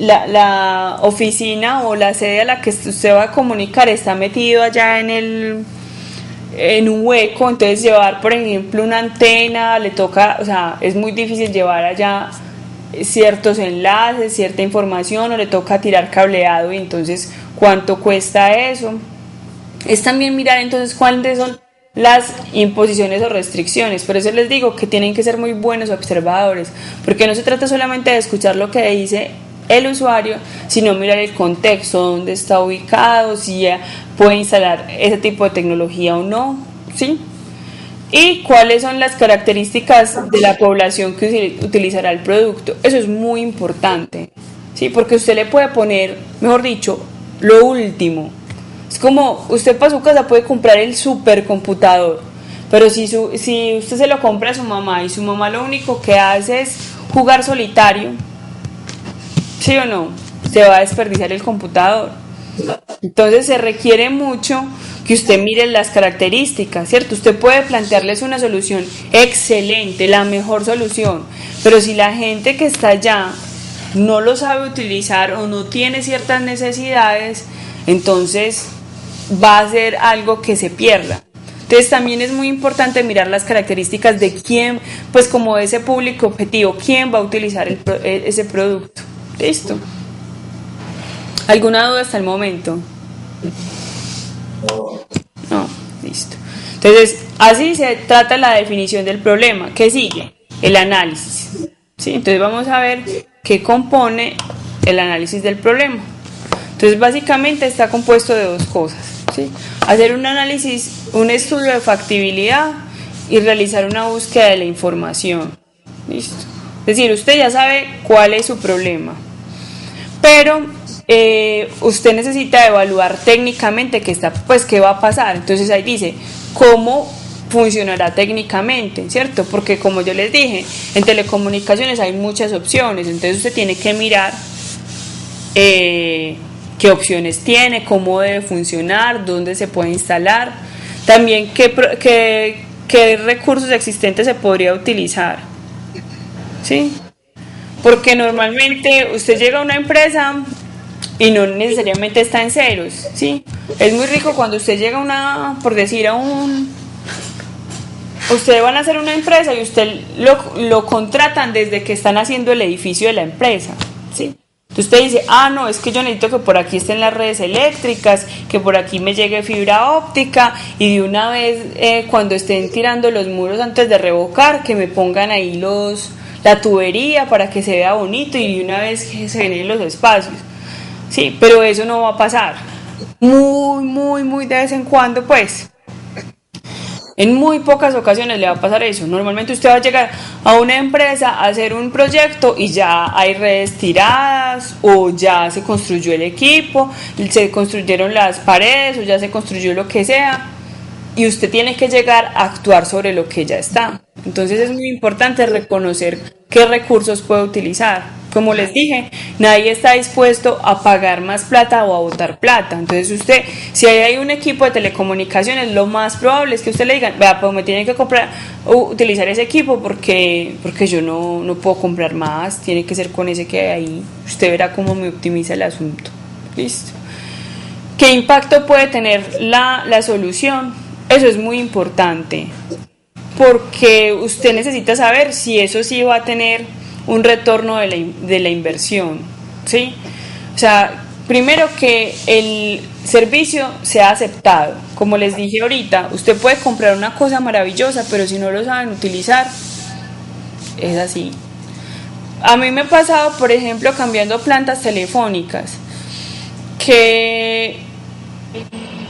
la oficina o la sede a la que usted va a comunicar está metido allá en un hueco. Entonces llevar, por ejemplo, una antena le toca, o sea, es muy difícil llevar allá ciertos enlaces, cierta información, o le toca tirar cableado, y entonces ¿cuánto cuesta eso? Es también mirar entonces cuáles son las imposiciones o restricciones. Por eso les digo que tienen que ser muy buenos observadores, porque no se trata solamente de escuchar lo que dice el usuario, sino mirar el contexto, dónde está ubicado, si ya puede instalar ese tipo de tecnología o no, ¿sí? Y cuáles son las características de la población que utilizará el producto. Eso es muy importante, ¿sí? Porque usted le puede poner, mejor dicho, lo último. Es como usted para su casa puede comprar el supercomputador, pero si usted se lo compra a su mamá y su mamá lo único que hace es jugar solitario, ¿sí o no? Se va a desperdiciar el computador. Entonces se requiere mucho que usted mire las características, ¿cierto? Usted puede plantearles una solución excelente, la mejor solución, pero si la gente que está allá no lo sabe utilizar o no tiene ciertas necesidades, entonces va a ser algo que se pierda. Entonces también es muy importante mirar las características de quién, pues como ese público objetivo, quién va a utilizar ese producto. ¿Listo? ¿Alguna duda hasta el momento? No, listo. Entonces, así se trata la definición del problema. ¿Qué sigue? El análisis. ¿Sí? Entonces vamos a ver qué compone el análisis del problema. Entonces, básicamente está compuesto de dos cosas, ¿sí? Hacer un análisis, un estudio de factibilidad y realizar una búsqueda de la información. ¿Listo? Es decir, usted ya sabe cuál es su problema, pero usted necesita evaluar técnicamente qué va a pasar. Entonces ahí dice, ¿cómo funcionará técnicamente? ¿Cierto? Porque como yo les dije, en telecomunicaciones hay muchas opciones, entonces usted tiene que mirar qué opciones tiene, cómo debe funcionar, dónde se puede instalar, también qué recursos existentes se podría utilizar, ¿sí? Porque normalmente usted llega a una empresa y no necesariamente está en ceros, ¿sí? Es muy rico cuando usted llega ustedes van a hacer una empresa y usted lo contratan desde que están haciendo el edificio de la empresa, ¿sí? Entonces usted dice, no, es que yo necesito que por aquí estén las redes eléctricas, que por aquí me llegue fibra óptica y de una vez cuando estén tirando los muros antes de revocar, que me pongan ahí la tubería para que se vea bonito y de una vez que se generen los espacios. Sí, pero eso no va a pasar. Muy de vez en cuando, pues. En muy pocas ocasiones le va a pasar eso. Normalmente usted va a llegar a una empresa a hacer un proyecto y ya hay redes tiradas o ya se construyó el equipo, se construyeron las paredes o ya se construyó lo que sea y usted tiene que llegar a actuar sobre lo que ya está. Entonces es muy importante reconocer qué recursos puede utilizar. Como les dije, nadie está dispuesto a pagar más plata o a botar plata. Entonces usted, si hay un equipo de telecomunicaciones, lo más probable es que usted le diga, vea, pues me tiene que utilizar ese equipo porque yo no puedo comprar más, tiene que ser con ese que hay ahí. Usted verá cómo me optimiza el asunto. Listo. ¿Qué impacto puede tener la solución? Eso es muy importante, porque usted necesita saber si eso sí va a tener un retorno de la inversión, ¿sí? O sea, primero que el servicio sea aceptado. Como les dije ahorita, usted puede comprar una cosa maravillosa, pero si no lo saben utilizar, es así. A mí me ha pasado, por ejemplo, cambiando plantas telefónicas, que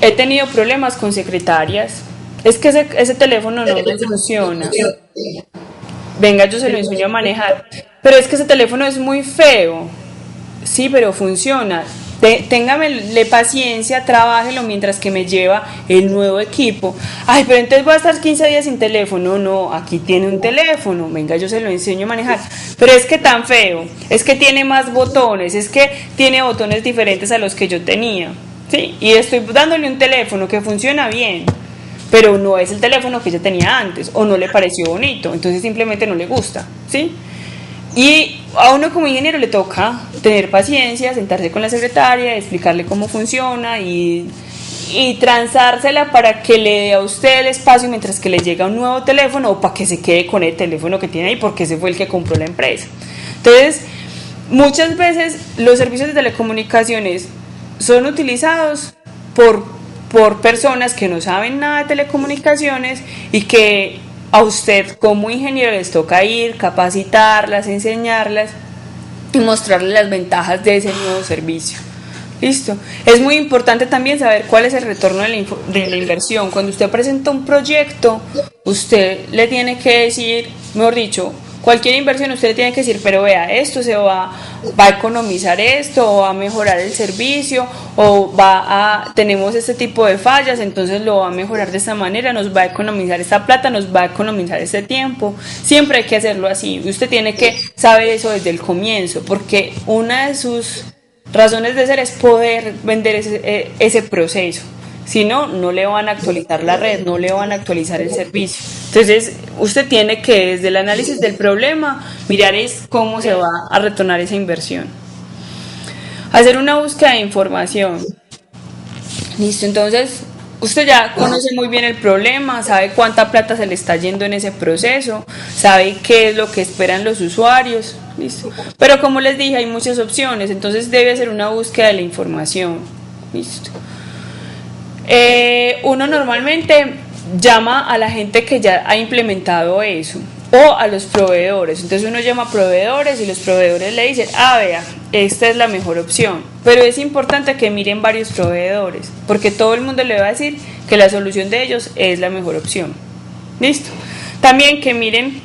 he tenido problemas con secretarias. Es que ese teléfono no me funciona. Venga, yo se lo enseño a manejar. Pero es que ese teléfono es muy feo. Sí, pero funciona. Téngame paciencia, trabájelo mientras que me lleva el nuevo equipo. Ay, pero entonces voy a estar 15 días sin teléfono. No, aquí tiene un teléfono. Venga, yo se lo enseño a manejar. Pero es que tan feo. Es que tiene más botones. Es que tiene botones diferentes a los que yo tenía. ¿Sí? Y estoy dándole un teléfono que funciona bien, pero no es el teléfono que ella tenía antes o no le pareció bonito, entonces simplemente no le gusta, ¿sí? Y a uno como ingeniero le toca tener paciencia, sentarse con la secretaria, explicarle cómo funciona y transársela para que le dé a usted el espacio mientras que le llega un nuevo teléfono o para que se quede con el teléfono que tiene ahí porque ese fue el que compró la empresa. Entonces, muchas veces los servicios de telecomunicaciones son utilizados por personas que no saben nada de telecomunicaciones y que a usted como ingeniero les toca ir, capacitarlas, enseñarlas y mostrarle las ventajas de ese nuevo servicio. Listo. Es muy importante también saber cuál es el retorno de la inversión. Cuando usted presenta un proyecto, usted le tiene que decir, mejor dicho, cualquier inversión usted le tiene que decir, pero vea, esto va a economizar esto, o va a mejorar el servicio, o tenemos este tipo de fallas, entonces lo va a mejorar de esta manera, nos va a economizar esta plata, nos va a economizar este tiempo. Siempre hay que hacerlo así. Usted tiene que saber eso desde el comienzo, porque una de sus razones de ser es poder vender ese proceso. Si no, no le van a actualizar la red, no le van a actualizar el servicio. Entonces, usted tiene que, desde el análisis del problema, mirar cómo se va a retornar esa inversión. Hacer una búsqueda de información. Listo, entonces, usted ya conoce muy bien el problema, sabe cuánta plata se le está yendo en ese proceso, sabe qué es lo que esperan los usuarios. Listo. Pero como les dije, hay muchas opciones, entonces debe hacer una búsqueda de la información. Listo. Uno normalmente llama a la gente que ya ha implementado eso o a los proveedores. Entonces uno llama a proveedores y los proveedores le dicen, vea, esta es la mejor opción. Pero es importante que miren varios proveedores, porque todo el mundo le va a decir que la solución de ellos es la mejor opción. Listo. También que miren,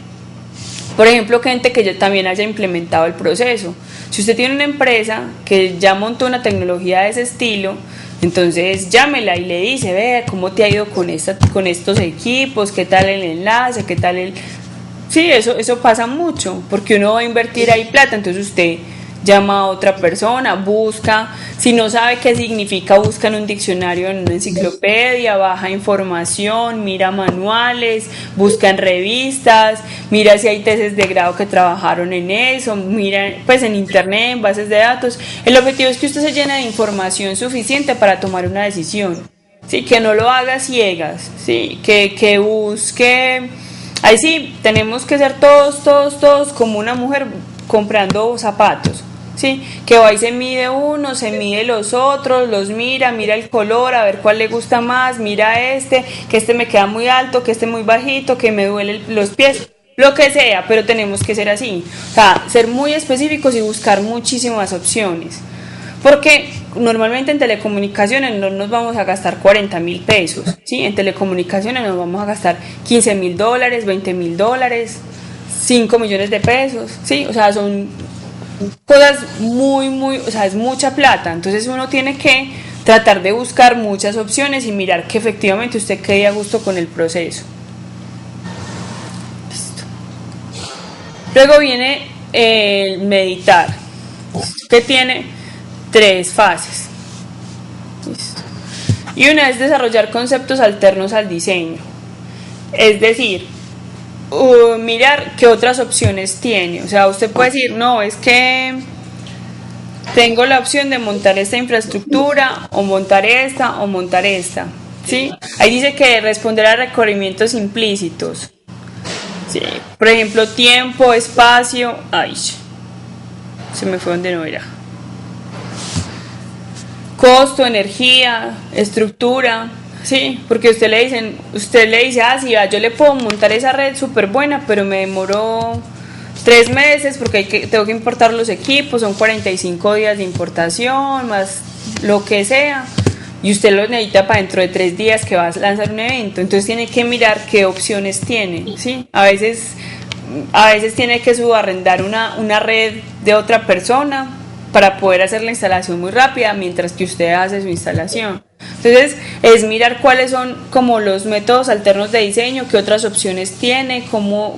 por ejemplo, gente que ya también haya implementado el proceso. Si usted tiene una empresa que ya montó una tecnología de ese estilo, entonces llámela y le dice, vea, ¿cómo te ha ido con estos equipos? ¿Qué tal el enlace? ¿Qué tal el...? Sí, eso pasa mucho, porque uno va a invertir ahí plata, entonces usted llama a otra persona, busca, si no sabe qué significa, busca en un diccionario, en una enciclopedia, baja información, mira manuales, busca en revistas, mira si hay tesis de grado que trabajaron en eso, mira pues en internet, en bases de datos. El objetivo es que usted se llene de información suficiente para tomar una decisión, ¿sí? Que no lo haga ciegas, ¿sí? Que busque. Ahí sí, tenemos que ser todos como una mujer comprando zapatos, ¿sí? Que va y se mide uno, se mide los otros, los mira el color, a ver cuál le gusta más, mira que este me queda muy alto, que este muy bajito, que me duelen los pies, lo que sea, pero tenemos que ser así, o sea, ser muy específicos y buscar muchísimas opciones. Porque normalmente en telecomunicaciones no nos vamos a gastar 40.000 pesos, ¿sí? En telecomunicaciones nos vamos a gastar $15.000, $20.000, 5 millones de pesos, ¿sí? O sea, son cosas o sea, es mucha plata. Entonces uno tiene que tratar de buscar muchas opciones y mirar que efectivamente usted quede a gusto con el proceso. Listo. Luego viene el meditar, que tiene 3 fases. Listo. Y una es desarrollar conceptos alternos al diseño. Es decir, mirar qué otras opciones tiene. O sea, usted puede decir, no, es que tengo la opción de montar esta infraestructura, o montar esta, o montar esta. ¿Sí? Ahí dice que responder a requerimientos implícitos. ¿Sí? Por ejemplo, tiempo, espacio. Ay, se me fue donde no era. Costo, energía, estructura, sí, porque usted le dice, sí, yo le puedo montar esa red súper buena, pero me demoró 3 meses porque tengo que importar los equipos, son 45 días de importación, más lo que sea, y usted lo necesita para dentro de 3 días que va a lanzar un evento, entonces tiene que mirar qué opciones tiene, sí, a veces tiene que subarrendar una red de otra persona para poder hacer la instalación muy rápida mientras que usted hace su instalación. Entonces es mirar cuáles son como los métodos alternos de diseño, qué otras opciones tiene,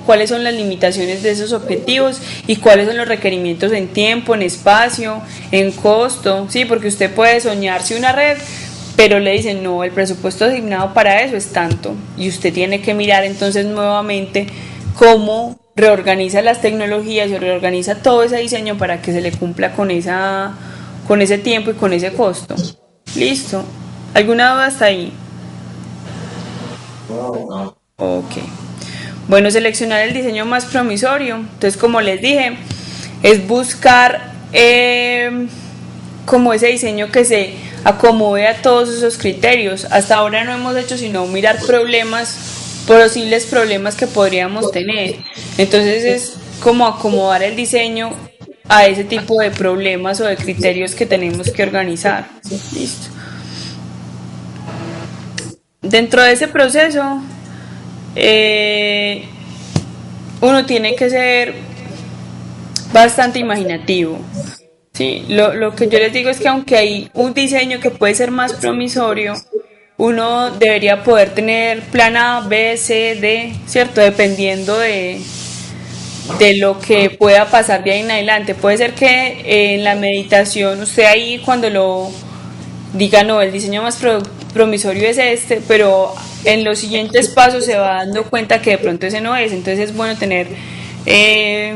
cuáles son las limitaciones de esos objetivos y cuáles son los requerimientos en tiempo, en espacio, en costo, sí, porque usted puede soñarse una red, pero le dicen no, el presupuesto asignado para eso es tanto y usted tiene que mirar entonces nuevamente cómo reorganiza las tecnologías y reorganiza todo ese diseño para que se le cumpla con ese tiempo y con ese costo. ¿Listo? ¿Alguna duda hasta ahí? No. Ok. Bueno, seleccionar el diseño más promisorio. Entonces, como les dije, es buscar como ese diseño que se acomode a todos esos criterios. Hasta ahora no hemos hecho sino mirar posibles problemas que podríamos tener. Entonces es como acomodar el diseño a ese tipo de problemas o de criterios que tenemos que organizar. Listo. Dentro de ese proceso, uno tiene que ser bastante imaginativo. Sí, lo que yo les digo es que aunque hay un diseño que puede ser más promisorio, uno debería poder tener plan A, B, C, D, ¿cierto? Dependiendo de lo que pueda pasar de ahí en adelante. Puede ser que en la meditación usted ahí cuando lo diga, no, el diseño más promisorio es este, pero en los siguientes pasos se va dando cuenta que de pronto ese no es. Entonces es bueno tener eh,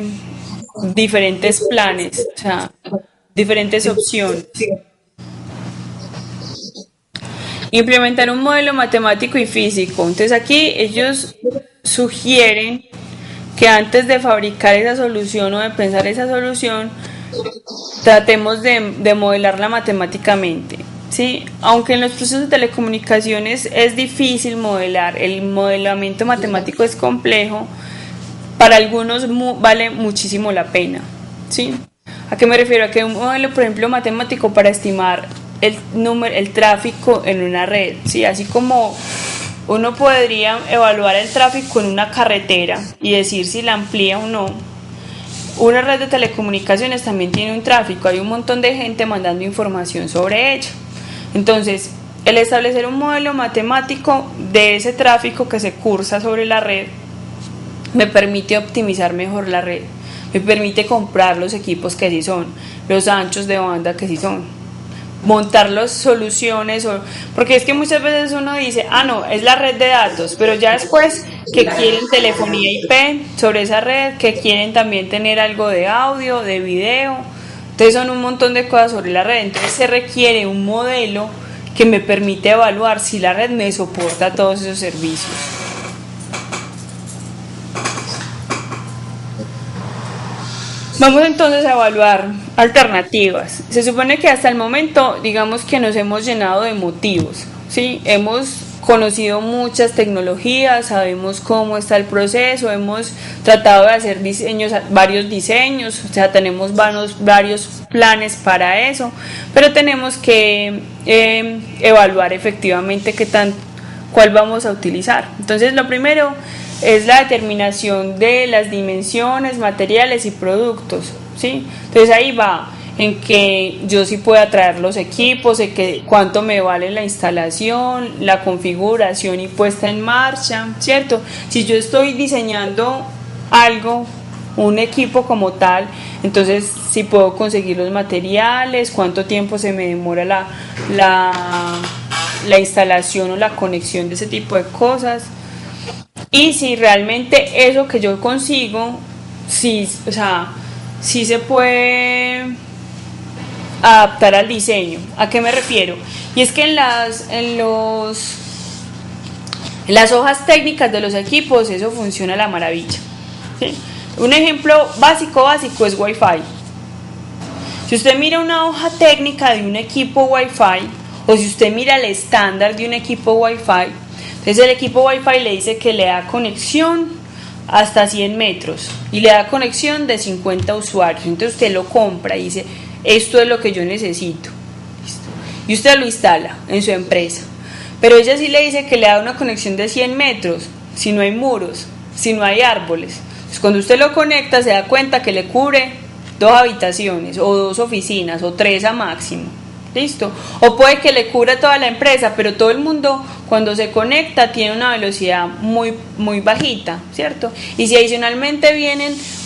diferentes planes, o sea, diferentes opciones. Implementar un modelo matemático y físico. Entonces aquí ellos sugieren que antes de fabricar esa solución o de pensar esa solución, tratemos de modelarla matemáticamente. ¿Sí? Aunque en los procesos de telecomunicaciones es difícil modelar, el modelamiento matemático es complejo, para algunos vale muchísimo la pena. ¿Sí? ¿A qué me refiero? A que un modelo, por ejemplo, matemático para estimar el tráfico en una red, ¿sí? Así como uno podría evaluar el tráfico en una carretera y decir si la amplía o no. Una red de telecomunicaciones también tiene un tráfico, hay un montón de gente mandando información sobre ello. Entonces, el establecer un modelo matemático de ese tráfico que se cursa sobre la red me permite optimizar mejor la red, me permite comprar los equipos que sí son, los anchos de banda que sí son, montar las soluciones, porque es que muchas veces uno dice, ah no, es la red de datos, pero ya después que quieren telefonía IP sobre esa red, que quieren también tener algo de audio, de video, entonces son un montón de cosas sobre la red, entonces se requiere un modelo que me permite evaluar si la red me soporta todos esos servicios. Vamos entonces a evaluar alternativas. Se supone que hasta el momento, digamos que nos hemos llenado de motivos, ¿sí? Hemos conocido muchas tecnologías, sabemos cómo está el proceso, hemos tratado de hacer diseños, varios diseños, o sea, tenemos varios planes para eso, pero tenemos que evaluar efectivamente cuál vamos a utilizar. Entonces, lo primero es la determinación de las dimensiones, materiales y productos, ¿sí? Entonces ahí va en que yo sí pueda traer los equipos, en que cuánto me vale la instalación, la configuración y puesta en marcha, ¿cierto? Si yo estoy diseñando algo, un equipo como tal, entonces si puedo conseguir los materiales, cuánto tiempo se me demora la instalación o la conexión de ese tipo de cosas. Y si realmente eso que yo consigo, sí, o sea, sí se puede adaptar al diseño. ¿A qué me refiero? Y es que en las hojas técnicas de los equipos eso funciona a la maravilla, ¿sí? Un ejemplo básico es Wi-Fi. Si usted mira una hoja técnica de un equipo Wi-Fi o si usted mira el estándar de un equipo Wi-Fi, entonces el equipo Wi-Fi le dice que le da conexión hasta 100 metros y le da conexión de 50 usuarios. Entonces usted lo compra y dice, esto es lo que yo necesito. ¿Listo? Y usted lo instala en su empresa. Pero ella sí le dice que le da una conexión de 100 metros si no hay muros, si no hay árboles. Entonces cuando usted lo conecta se da cuenta que le cubre 2 habitaciones o 2 oficinas o 3 a máximo. ¿Listo? O puede que le cubra toda la empresa, pero todo el mundo cuando se conecta tiene una velocidad muy bajita, ¿cierto? Y si adicionalmente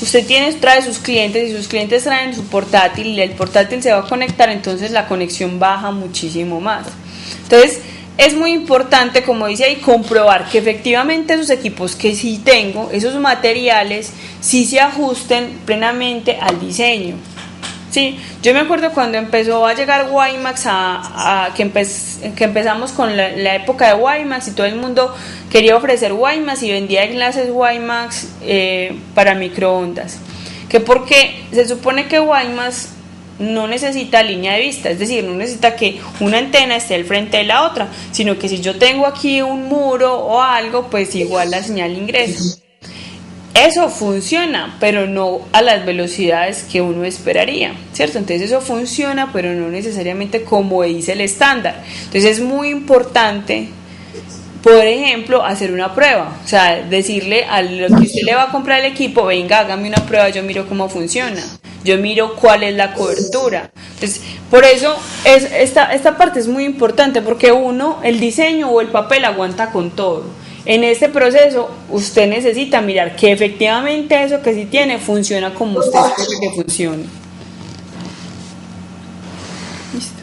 usted trae sus clientes y sus clientes traen su portátil y el portátil se va a conectar, entonces la conexión baja muchísimo más. Entonces es muy importante, como dice ahí, comprobar que efectivamente esos equipos que sí tengo, esos materiales, sí se ajusten plenamente al diseño. Sí, yo me acuerdo cuando empezó a llegar WiMAX, que empezamos con la época de WiMAX y todo el mundo quería ofrecer WiMAX y vendía enlaces WiMAX para microondas. Que porque se supone que WiMAX no necesita línea de vista, es decir, no necesita que una antena esté al frente de la otra, sino que si yo tengo aquí un muro o algo, pues igual la señal ingresa. Eso funciona, pero no a las velocidades que uno esperaría, ¿cierto? Entonces eso funciona, pero no necesariamente como dice el estándar. Entonces es muy importante, por ejemplo, hacer una prueba, o sea, decirle a lo que usted le va a comprar el equipo, venga, hágame una prueba, yo miro cómo funciona, yo miro cuál es la cobertura. Entonces, por eso esta parte es muy importante, porque uno, el diseño o el papel aguanta con todo. En este proceso, usted necesita mirar que efectivamente eso que sí tiene funciona como usted espera que funcione. Listo.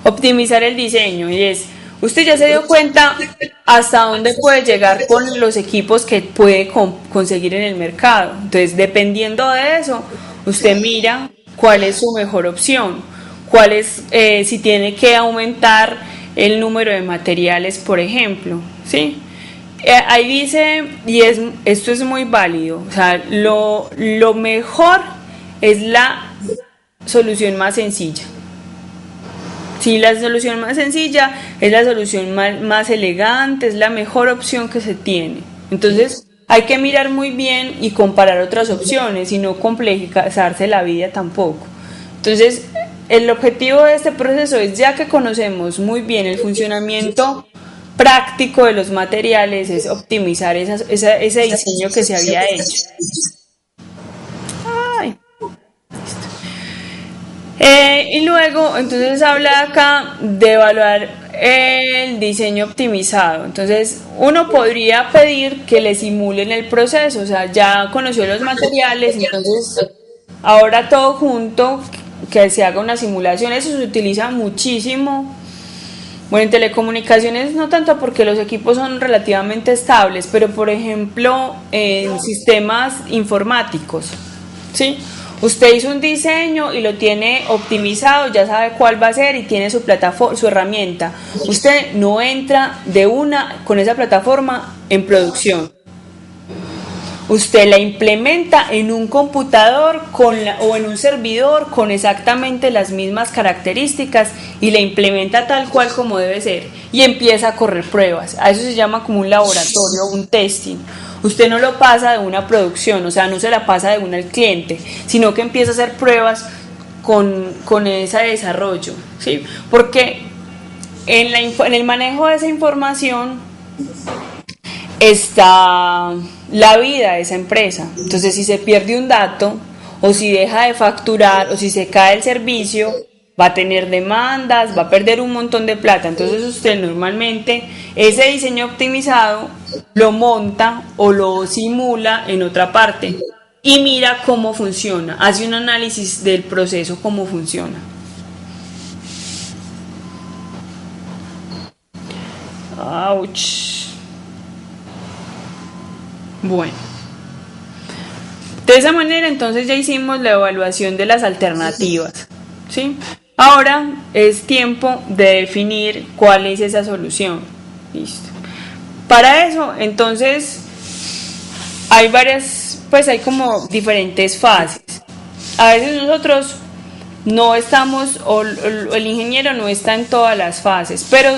Optimizar el diseño, y es, usted ya se dio cuenta hasta dónde puede llegar con los equipos que puede conseguir en el mercado. Entonces, dependiendo de eso, usted mira cuál es su mejor opción, cuál es, si tiene que aumentar el número de materiales, por ejemplo, ¿sí? Ahí dice, esto es muy válido, o sea, lo mejor es la solución más sencilla. Si la solución más sencilla es la solución más elegante, es la mejor opción que se tiene. Entonces, hay que mirar muy bien y comparar otras opciones y no complejizarse la vida tampoco. Entonces, el objetivo de este proceso es, ya que conocemos muy bien el funcionamiento práctico de los materiales, es optimizar ese diseño que se había hecho. Ay. Y luego, entonces habla acá de evaluar el diseño optimizado. Entonces, uno podría pedir que le simulen el proceso, o sea, ya conoció los materiales, entonces ahora todo junto, que se haga una simulación. Eso se utiliza muchísimo. Bueno, en telecomunicaciones no tanto, porque los equipos son relativamente estables, pero por ejemplo en sistemas informáticos, ¿sí? Usted hizo un diseño y lo tiene optimizado, ya sabe cuál va a ser y tiene su plataforma, su herramienta. Usted no entra de una con esa plataforma en producción. Usted la implementa en un computador o en un servidor con exactamente las mismas características y la implementa tal cual como debe ser y empieza a correr pruebas. A eso se llama como un laboratorio, un testing. Usted no lo pasa de una producción, o sea, no se la pasa de una al cliente, sino que empieza a hacer pruebas con ese desarrollo, ¿sí? Porque en el manejo de esa información está la vida de esa empresa. Entonces, si se pierde un dato, o si deja de facturar, o si se cae el servicio, va a tener demandas, va a perder un montón de plata. Entonces, usted normalmente ese diseño optimizado lo monta o lo simula en otra parte y mira cómo funciona, hace un análisis del proceso, cómo funciona. Ouch. Bueno, de esa manera entonces ya hicimos la evaluación de las alternativas, ¿sí? Ahora es tiempo de definir cuál es esa solución. Listo. Para eso, entonces, hay hay como diferentes fases. A veces nosotros no estamos, o el ingeniero no está en todas las fases, pero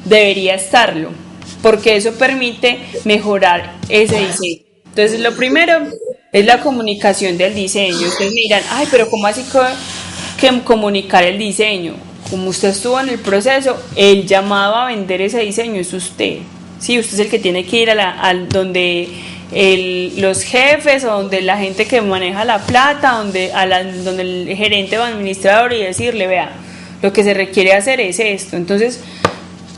debería estarlo, porque eso permite mejorar ese diseño. Entonces, lo primero es la comunicación del diseño. Ustedes miran, ay, pero ¿cómo así que comunicar el diseño? Como usted estuvo en el proceso, el llamado a vender ese diseño es usted. Sí, usted es el que tiene que ir a donde los jefes o donde la gente que maneja la plata, donde el gerente o administrador, y decirle, vea, lo que se requiere hacer es esto. Entonces,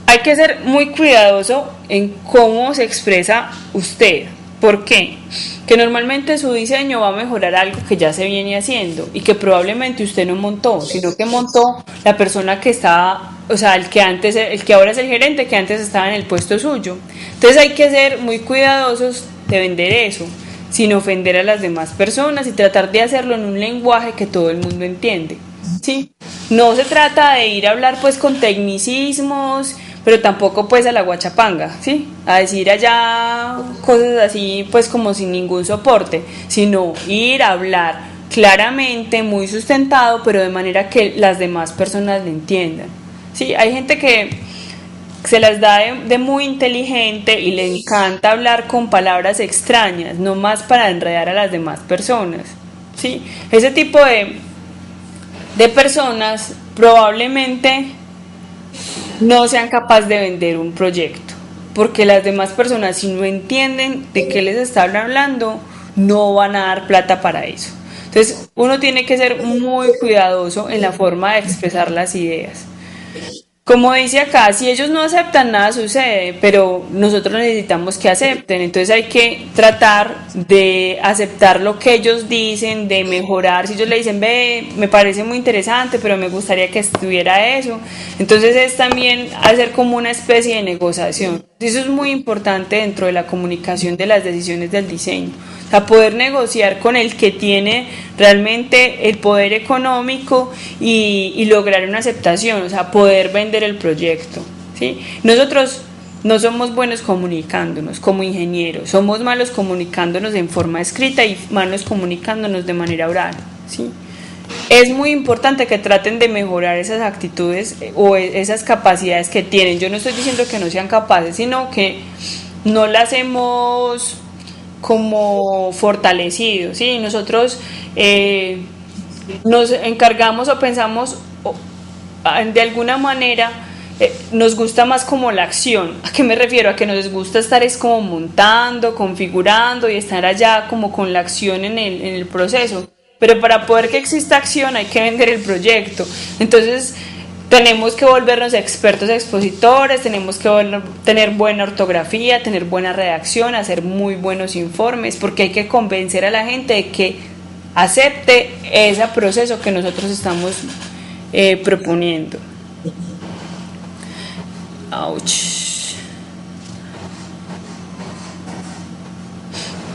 hay que ser muy cuidadoso en cómo se expresa usted. ¿Por qué? Que normalmente su diseño va a mejorar algo que ya se viene haciendo y que probablemente usted no montó, sino que montó la persona que estaba, o sea, el que ahora es el gerente, que antes estaba en el puesto suyo. Entonces hay que ser muy cuidadosos de vender eso, sin ofender a las demás personas, y tratar de hacerlo en un lenguaje que todo el mundo entiende, ¿sí? No se trata de ir a hablar pues con tecnicismos, pero tampoco pues a la guachapanga, ¿sí? A decir allá cosas así pues como sin ningún soporte, sino ir a hablar claramente, muy sustentado, pero de manera que las demás personas le entiendan, ¿sí? Hay gente que se las da de muy inteligente y le encanta hablar con palabras extrañas, no más para enredar a las demás personas. ¿Sí? Ese tipo de personas probablemente no sean capaces de vender un proyecto, porque las demás personas, si no entienden de qué les está hablando, no van a dar plata para eso. Entonces uno tiene que ser muy cuidadoso en la forma de expresar las ideas. Como dice acá, si ellos no aceptan, nada sucede, pero nosotros necesitamos que acepten, entonces hay que tratar de aceptar lo que ellos dicen, de mejorar. Si ellos le dicen, ve, me parece muy interesante, pero me gustaría que estuviera eso, entonces es también hacer como una especie de negociación. Eso es muy importante dentro de la comunicación de las decisiones del diseño. O sea, poder negociar con el que tiene realmente el poder económico y lograr una aceptación, o sea, poder vender el proyecto, ¿sí? Nosotros no somos buenos comunicándonos como ingenieros, somos malos comunicándonos en forma escrita y malos comunicándonos de manera oral, ¿sí? Es muy importante que traten de mejorar esas actitudes o esas capacidades que tienen. Yo no estoy diciendo que no sean capaces, sino que no las hemos como fortalecido, ¿sí? Nosotros nos encargamos o pensamos de alguna manera nos gusta más como la acción. ¿A qué me refiero? A que nos gusta estar es como montando, configurando y estar allá como con la acción en el proceso. Pero para poder que exista acción hay que vender el proyecto. Entonces tenemos que volvernos expertos expositores, tenemos que tener buena ortografía, tener buena redacción, hacer muy buenos informes, porque hay que convencer a la gente de que acepte ese proceso que nosotros estamos proponiendo. Ouch.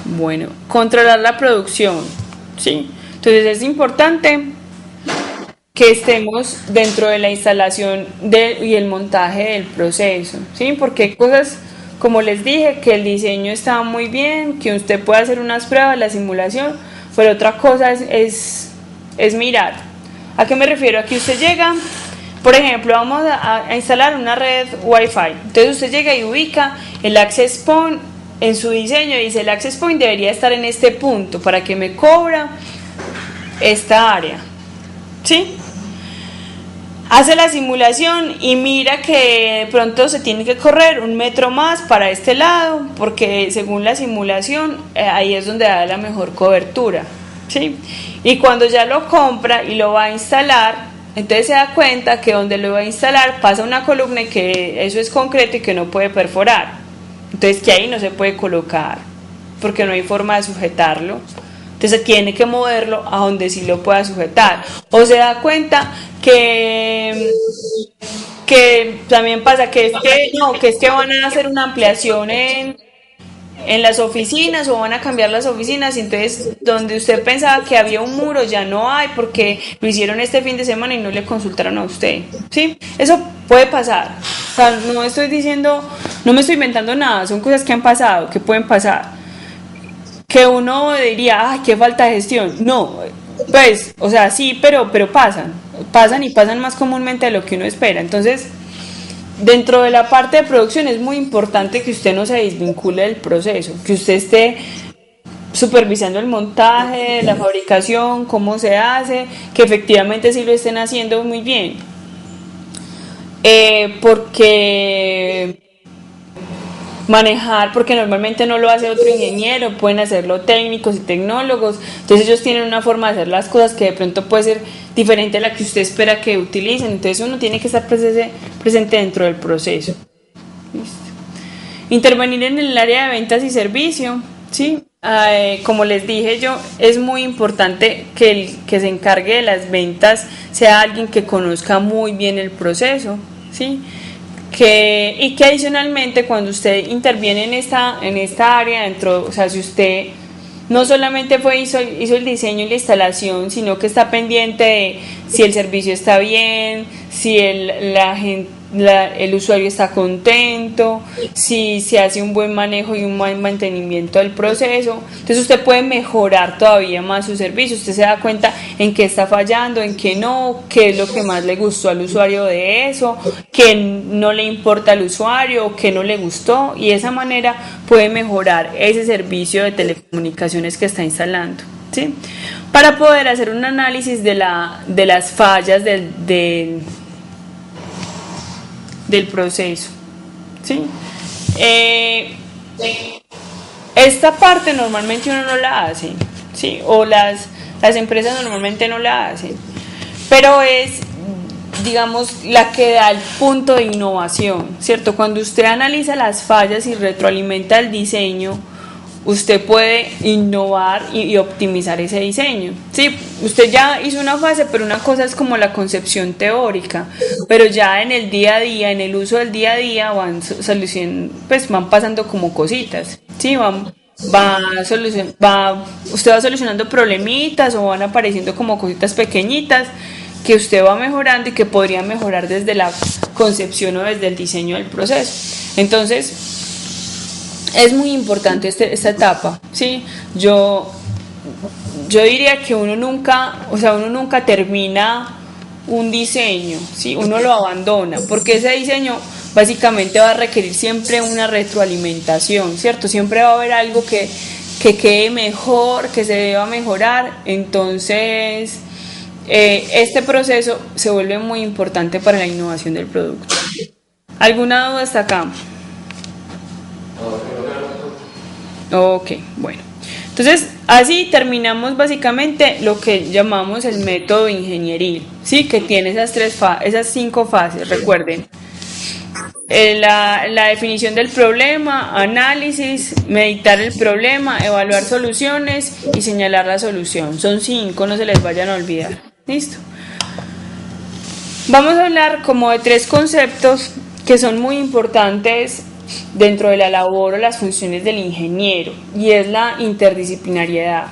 Bueno, controlar la producción, ¿sí? Entonces es importante que estemos dentro de la instalación y el montaje del proceso, ¿sí? Porque hay cosas, como les dije, que el diseño está muy bien, que usted puede hacer unas pruebas, la simulación, pero otra cosa es mirar. ¿A qué me refiero? Aquí usted llega, por ejemplo, vamos a instalar una red Wi-Fi. Entonces usted llega y ubica el access point en su diseño y dice, el access point debería estar en este punto para que me cobra esta área, ¿sí? Hace la simulación y mira que de pronto se tiene que correr 1 metro más para este lado, porque según la simulación ahí es donde da la mejor cobertura, ¿sí? Y cuando ya lo compra y lo va a instalar, entonces se da cuenta que donde lo va a instalar pasa una columna y que eso es concreto y que no puede perforar, entonces que ahí no se puede colocar porque no hay forma de sujetarlo. Entonces tiene que moverlo a donde sí lo pueda sujetar. O se da cuenta que también pasa que es que van a hacer una ampliación en las oficinas o van a cambiar las oficinas y entonces donde usted pensaba que había un muro ya no hay porque lo hicieron este fin de semana y no le consultaron a usted, ¿sí? Eso puede pasar. O sea, no estoy diciendo, no me estoy inventando nada, son cosas que han pasado, que pueden pasar. Que uno diría, ay, qué falta de gestión. No, pues, o sea, sí, pero pasan y pasan más comúnmente de lo que uno espera. Entonces, dentro de la parte de producción es muy importante que usted no se desvincule del proceso, que usted esté supervisando el montaje, la fabricación, cómo se hace, que efectivamente sí lo estén haciendo muy bien. Porque manejar, porque normalmente no lo hace otro ingeniero, pueden hacerlo técnicos y tecnólogos, entonces ellos tienen una forma de hacer las cosas que de pronto puede ser diferente a la que usted espera que utilicen, entonces uno tiene que estar presente dentro del proceso. ¿Listo? Intervenir en el área de ventas y servicio, ¿sí? Como les dije yo, es muy importante que el que se encargue de las ventas sea alguien que conozca muy bien el proceso, ¿sí? Y que adicionalmente cuando usted interviene en esta área dentro, o sea, si usted no solamente hizo el diseño y la instalación, sino que está pendiente de si el servicio está bien, si el usuario está contento, si se hace un buen manejo y un buen mantenimiento del proceso. Entonces usted puede mejorar todavía más su servicio, usted se da cuenta en qué está fallando, en qué no, qué es lo que más le gustó al usuario de eso, qué no le importa al usuario, qué no le gustó, y de esa manera puede mejorar ese servicio de telecomunicaciones que está instalando, ¿sí? Para poder hacer un análisis de las fallas del proceso, ¿sí? Esta parte normalmente uno no la hace, ¿sí? O las empresas normalmente no la hacen, pero es, digamos, la que da el punto de innovación, ¿cierto? Cuando usted analiza las fallas y retroalimenta el diseño, usted puede innovar y optimizar ese diseño. Sí, usted ya hizo una fase, pero una cosa es como la concepción teórica, pero ya en el día a día, en el uso del día a día, pues van pasando como cositas, sí, usted va solucionando problemitas o van apareciendo como cositas pequeñitas que usted va mejorando y que podría mejorar desde la concepción o desde el diseño del proceso. Entonces, es muy importante esta etapa, ¿sí? Yo diría que uno nunca termina un diseño, ¿sí? Uno lo abandona, porque ese diseño básicamente va a requerir siempre una retroalimentación, ¿cierto? Siempre va a haber algo que quede mejor, que se deba mejorar. Entonces, este proceso se vuelve muy importante para la innovación del producto. ¿Alguna duda hasta acá? Ok, bueno. Entonces, así terminamos básicamente lo que llamamos el método ingenieril, ¿sí? Que tiene esas 5 fases, recuerden. La definición del problema, análisis, meditar el problema, evaluar soluciones y señalar la solución. Son 5, no se les vayan a olvidar. ¿Listo? Vamos a hablar como de 3 conceptos que son muy importantes dentro de la labor o las funciones del ingeniero, y es la interdisciplinariedad.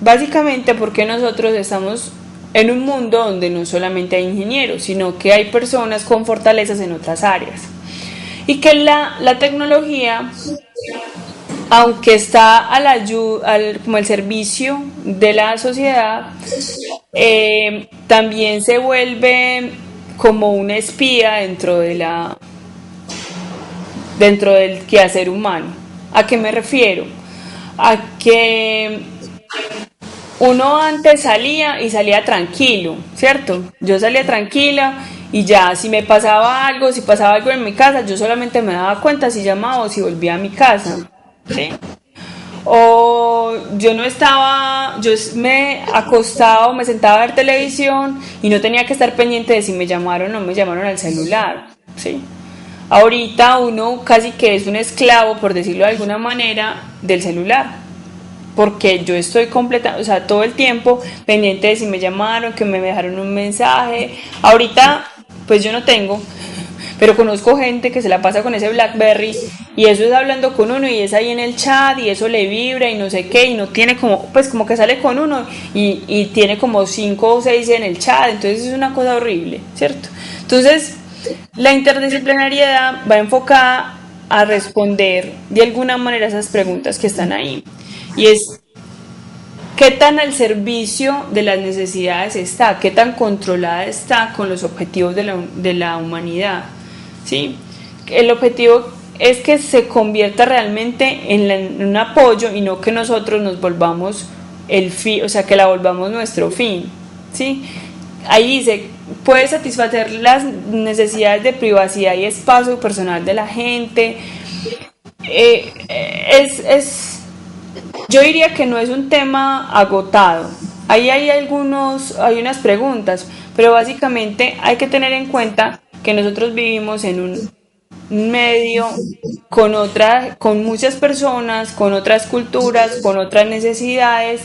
Básicamente porque nosotros estamos en un mundo donde no solamente hay ingenieros, sino que hay personas con fortalezas en otras áreas, y que la tecnología, aunque está como el servicio de la sociedad, también se vuelve como una espía dentro del quehacer humano. ¿A qué me refiero? A que uno antes salía tranquilo, ¿cierto? Yo salía tranquila y ya si pasaba algo en mi casa, yo solamente me daba cuenta si llamaba o si volvía a mi casa, ¿sí? O yo me acostaba o me sentaba a ver televisión y no tenía que estar pendiente de si me llamaron o no me llamaron al celular, ¿sí? Ahorita uno casi que es un esclavo, por decirlo de alguna manera, del celular, porque yo estoy todo el tiempo pendiente de si me llamaron, que me dejaron un mensaje. Ahorita, pues yo no tengo, pero conozco gente que se la pasa con ese BlackBerry y eso es hablando con uno y es ahí en el chat y eso le vibra y no sé qué, y no tiene como que sale con uno y tiene como 5 o 6 en el chat, entonces es una cosa horrible, ¿cierto? Entonces, la interdisciplinariedad va enfocada a responder de alguna manera esas preguntas que están ahí, y es qué tan al servicio de las necesidades está, qué tan controlada está con los objetivos de la humanidad, ¿sí? El objetivo es que se convierta realmente en un apoyo y no que nosotros nos volvamos el fin, o sea, que la volvamos nuestro fin, ¿sí? Ahí dice, puede satisfacer las necesidades de privacidad y espacio personal de la gente. Yo diría que no es un tema agotado. Ahí hay unas preguntas, pero básicamente hay que tener en cuenta que nosotros vivimos en un medio con muchas personas, con otras culturas, con otras necesidades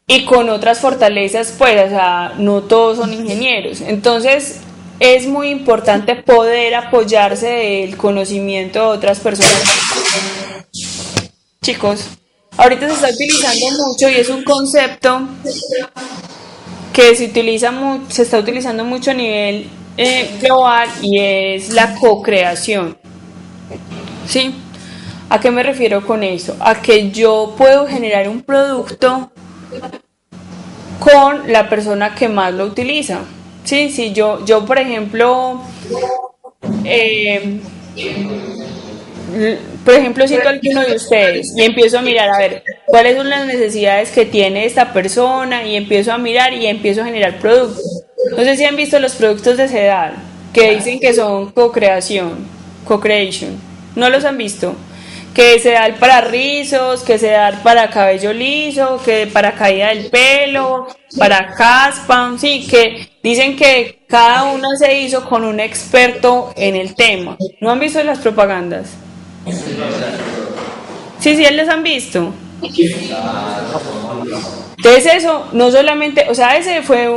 y con otras fortalezas, pues, o sea, no todos son ingenieros. Entonces, es muy importante poder apoyarse del conocimiento de otras personas. Chicos, ahorita se está utilizando mucho y es un concepto que se está utilizando mucho a nivel global y es la co-creación. ¿Sí? ¿A qué me refiero con eso? A que yo puedo generar un producto con la persona que más lo utiliza. Sí, sí, yo por ejemplo, eh, por ejemplo, siento a alguno de ustedes y empiezo a mirar a ver cuáles son las necesidades que tiene esta persona y empiezo a mirar y empiezo a generar productos. No sé si han visto los productos de Sedal que dicen que son co-creación, co-creation. ¿No los han visto? Que Sedal para rizos, que Sedal para cabello liso, que para caída del pelo, para caspa, sí, que dicen que cada uno se hizo con un experto en el tema. ¿No han visto las propagandas? Sí, sí, les han visto. Entonces eso, no solamente, o sea, ese fue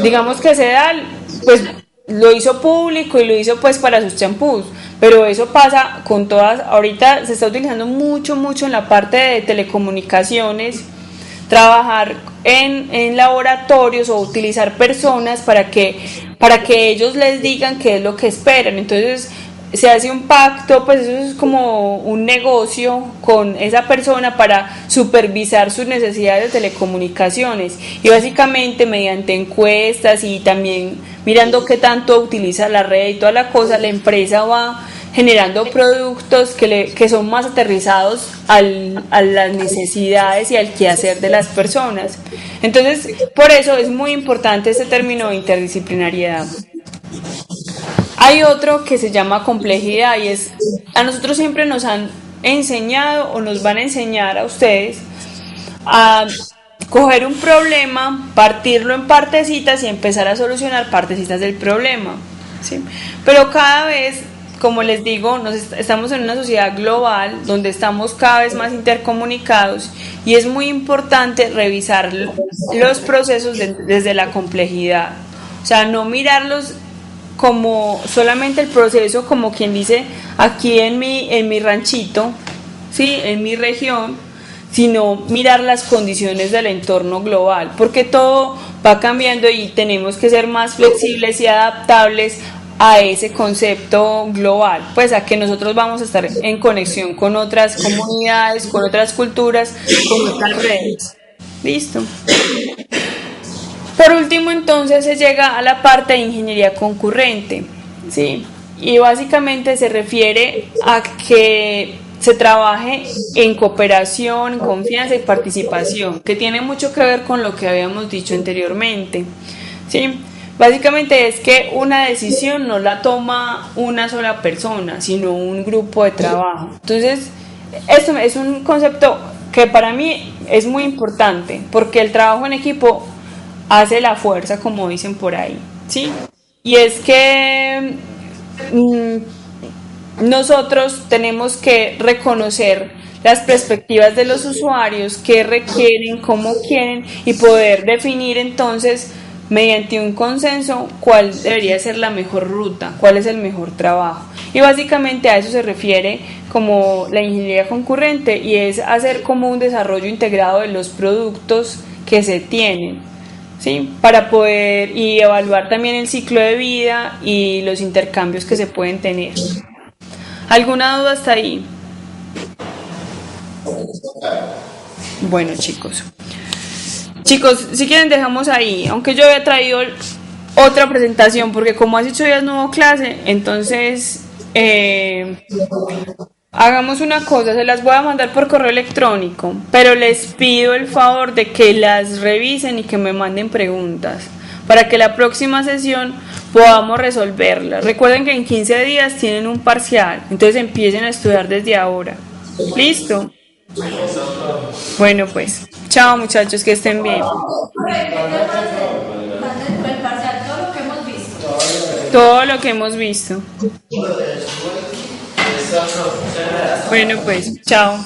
digamos que Sedal, pues lo hizo público y lo hizo pues para sus champús, pero eso pasa con todas, ahorita se está utilizando mucho, mucho en la parte de telecomunicaciones, trabajar en laboratorios o utilizar personas para que ellos les digan qué es lo que esperan. Entonces se hace un pacto, pues eso es como un negocio con esa persona para supervisar sus necesidades de telecomunicaciones y básicamente mediante encuestas y también mirando qué tanto utiliza la red y toda la cosa, la empresa va generando productos que son más aterrizados a las necesidades y al quehacer de las personas. Entonces, por eso es muy importante este término de interdisciplinariedad. Hay otro que se llama complejidad y es, a nosotros siempre nos han enseñado o nos van a enseñar a ustedes a coger un problema, partirlo en partecitas y empezar a solucionar partecitas del problema, ¿sí? Pero cada vez, como les digo, estamos en una sociedad global donde estamos cada vez más intercomunicados y es muy importante revisar los procesos desde la complejidad, o sea, no mirarlos como solamente el proceso, como quien dice, aquí en mi ranchito, ¿sí? En mi región, sino mirar las condiciones del entorno global, porque todo va cambiando y tenemos que ser más flexibles y adaptables a ese concepto global, pues a que nosotros vamos a estar en conexión con otras comunidades, con otras culturas, con otras redes. ¿Listo? Por último, entonces se llega a la parte de ingeniería concurrente, ¿sí? Y básicamente se refiere a que se trabaje en cooperación, en confianza y participación, que tiene mucho que ver con lo que habíamos dicho anteriormente, ¿sí? Básicamente es que una decisión no la toma una sola persona, sino un grupo de trabajo. Entonces, esto es un concepto que para mí es muy importante, porque el trabajo en equipo hace la fuerza, como dicen por ahí, ¿sí? Y es que nosotros tenemos que reconocer las perspectivas de los usuarios, qué requieren, cómo quieren y poder definir entonces mediante un consenso cuál debería ser la mejor ruta, cuál es el mejor trabajo. Y básicamente a eso se refiere como la ingeniería concurrente y es hacer como un desarrollo integrado de los productos que se tienen, ¿sí? Para poder y evaluar también el ciclo de vida y los intercambios que se pueden tener. ¿Alguna duda hasta ahí? Bueno, chicos. Chicos, si quieren dejamos ahí, aunque yo había traído otra presentación, porque como hace 8 días no hubo clase, entonces hagamos una cosa, se las voy a mandar por correo electrónico, pero les pido el favor de que las revisen y que me manden preguntas, para que la próxima sesión podamos resolverlas. Recuerden que en 15 días tienen un parcial, entonces empiecen a estudiar desde ahora. ¿Listo? Bueno, pues, chao muchachos, que estén bien. Todo lo que hemos visto. Bueno, pues, chao.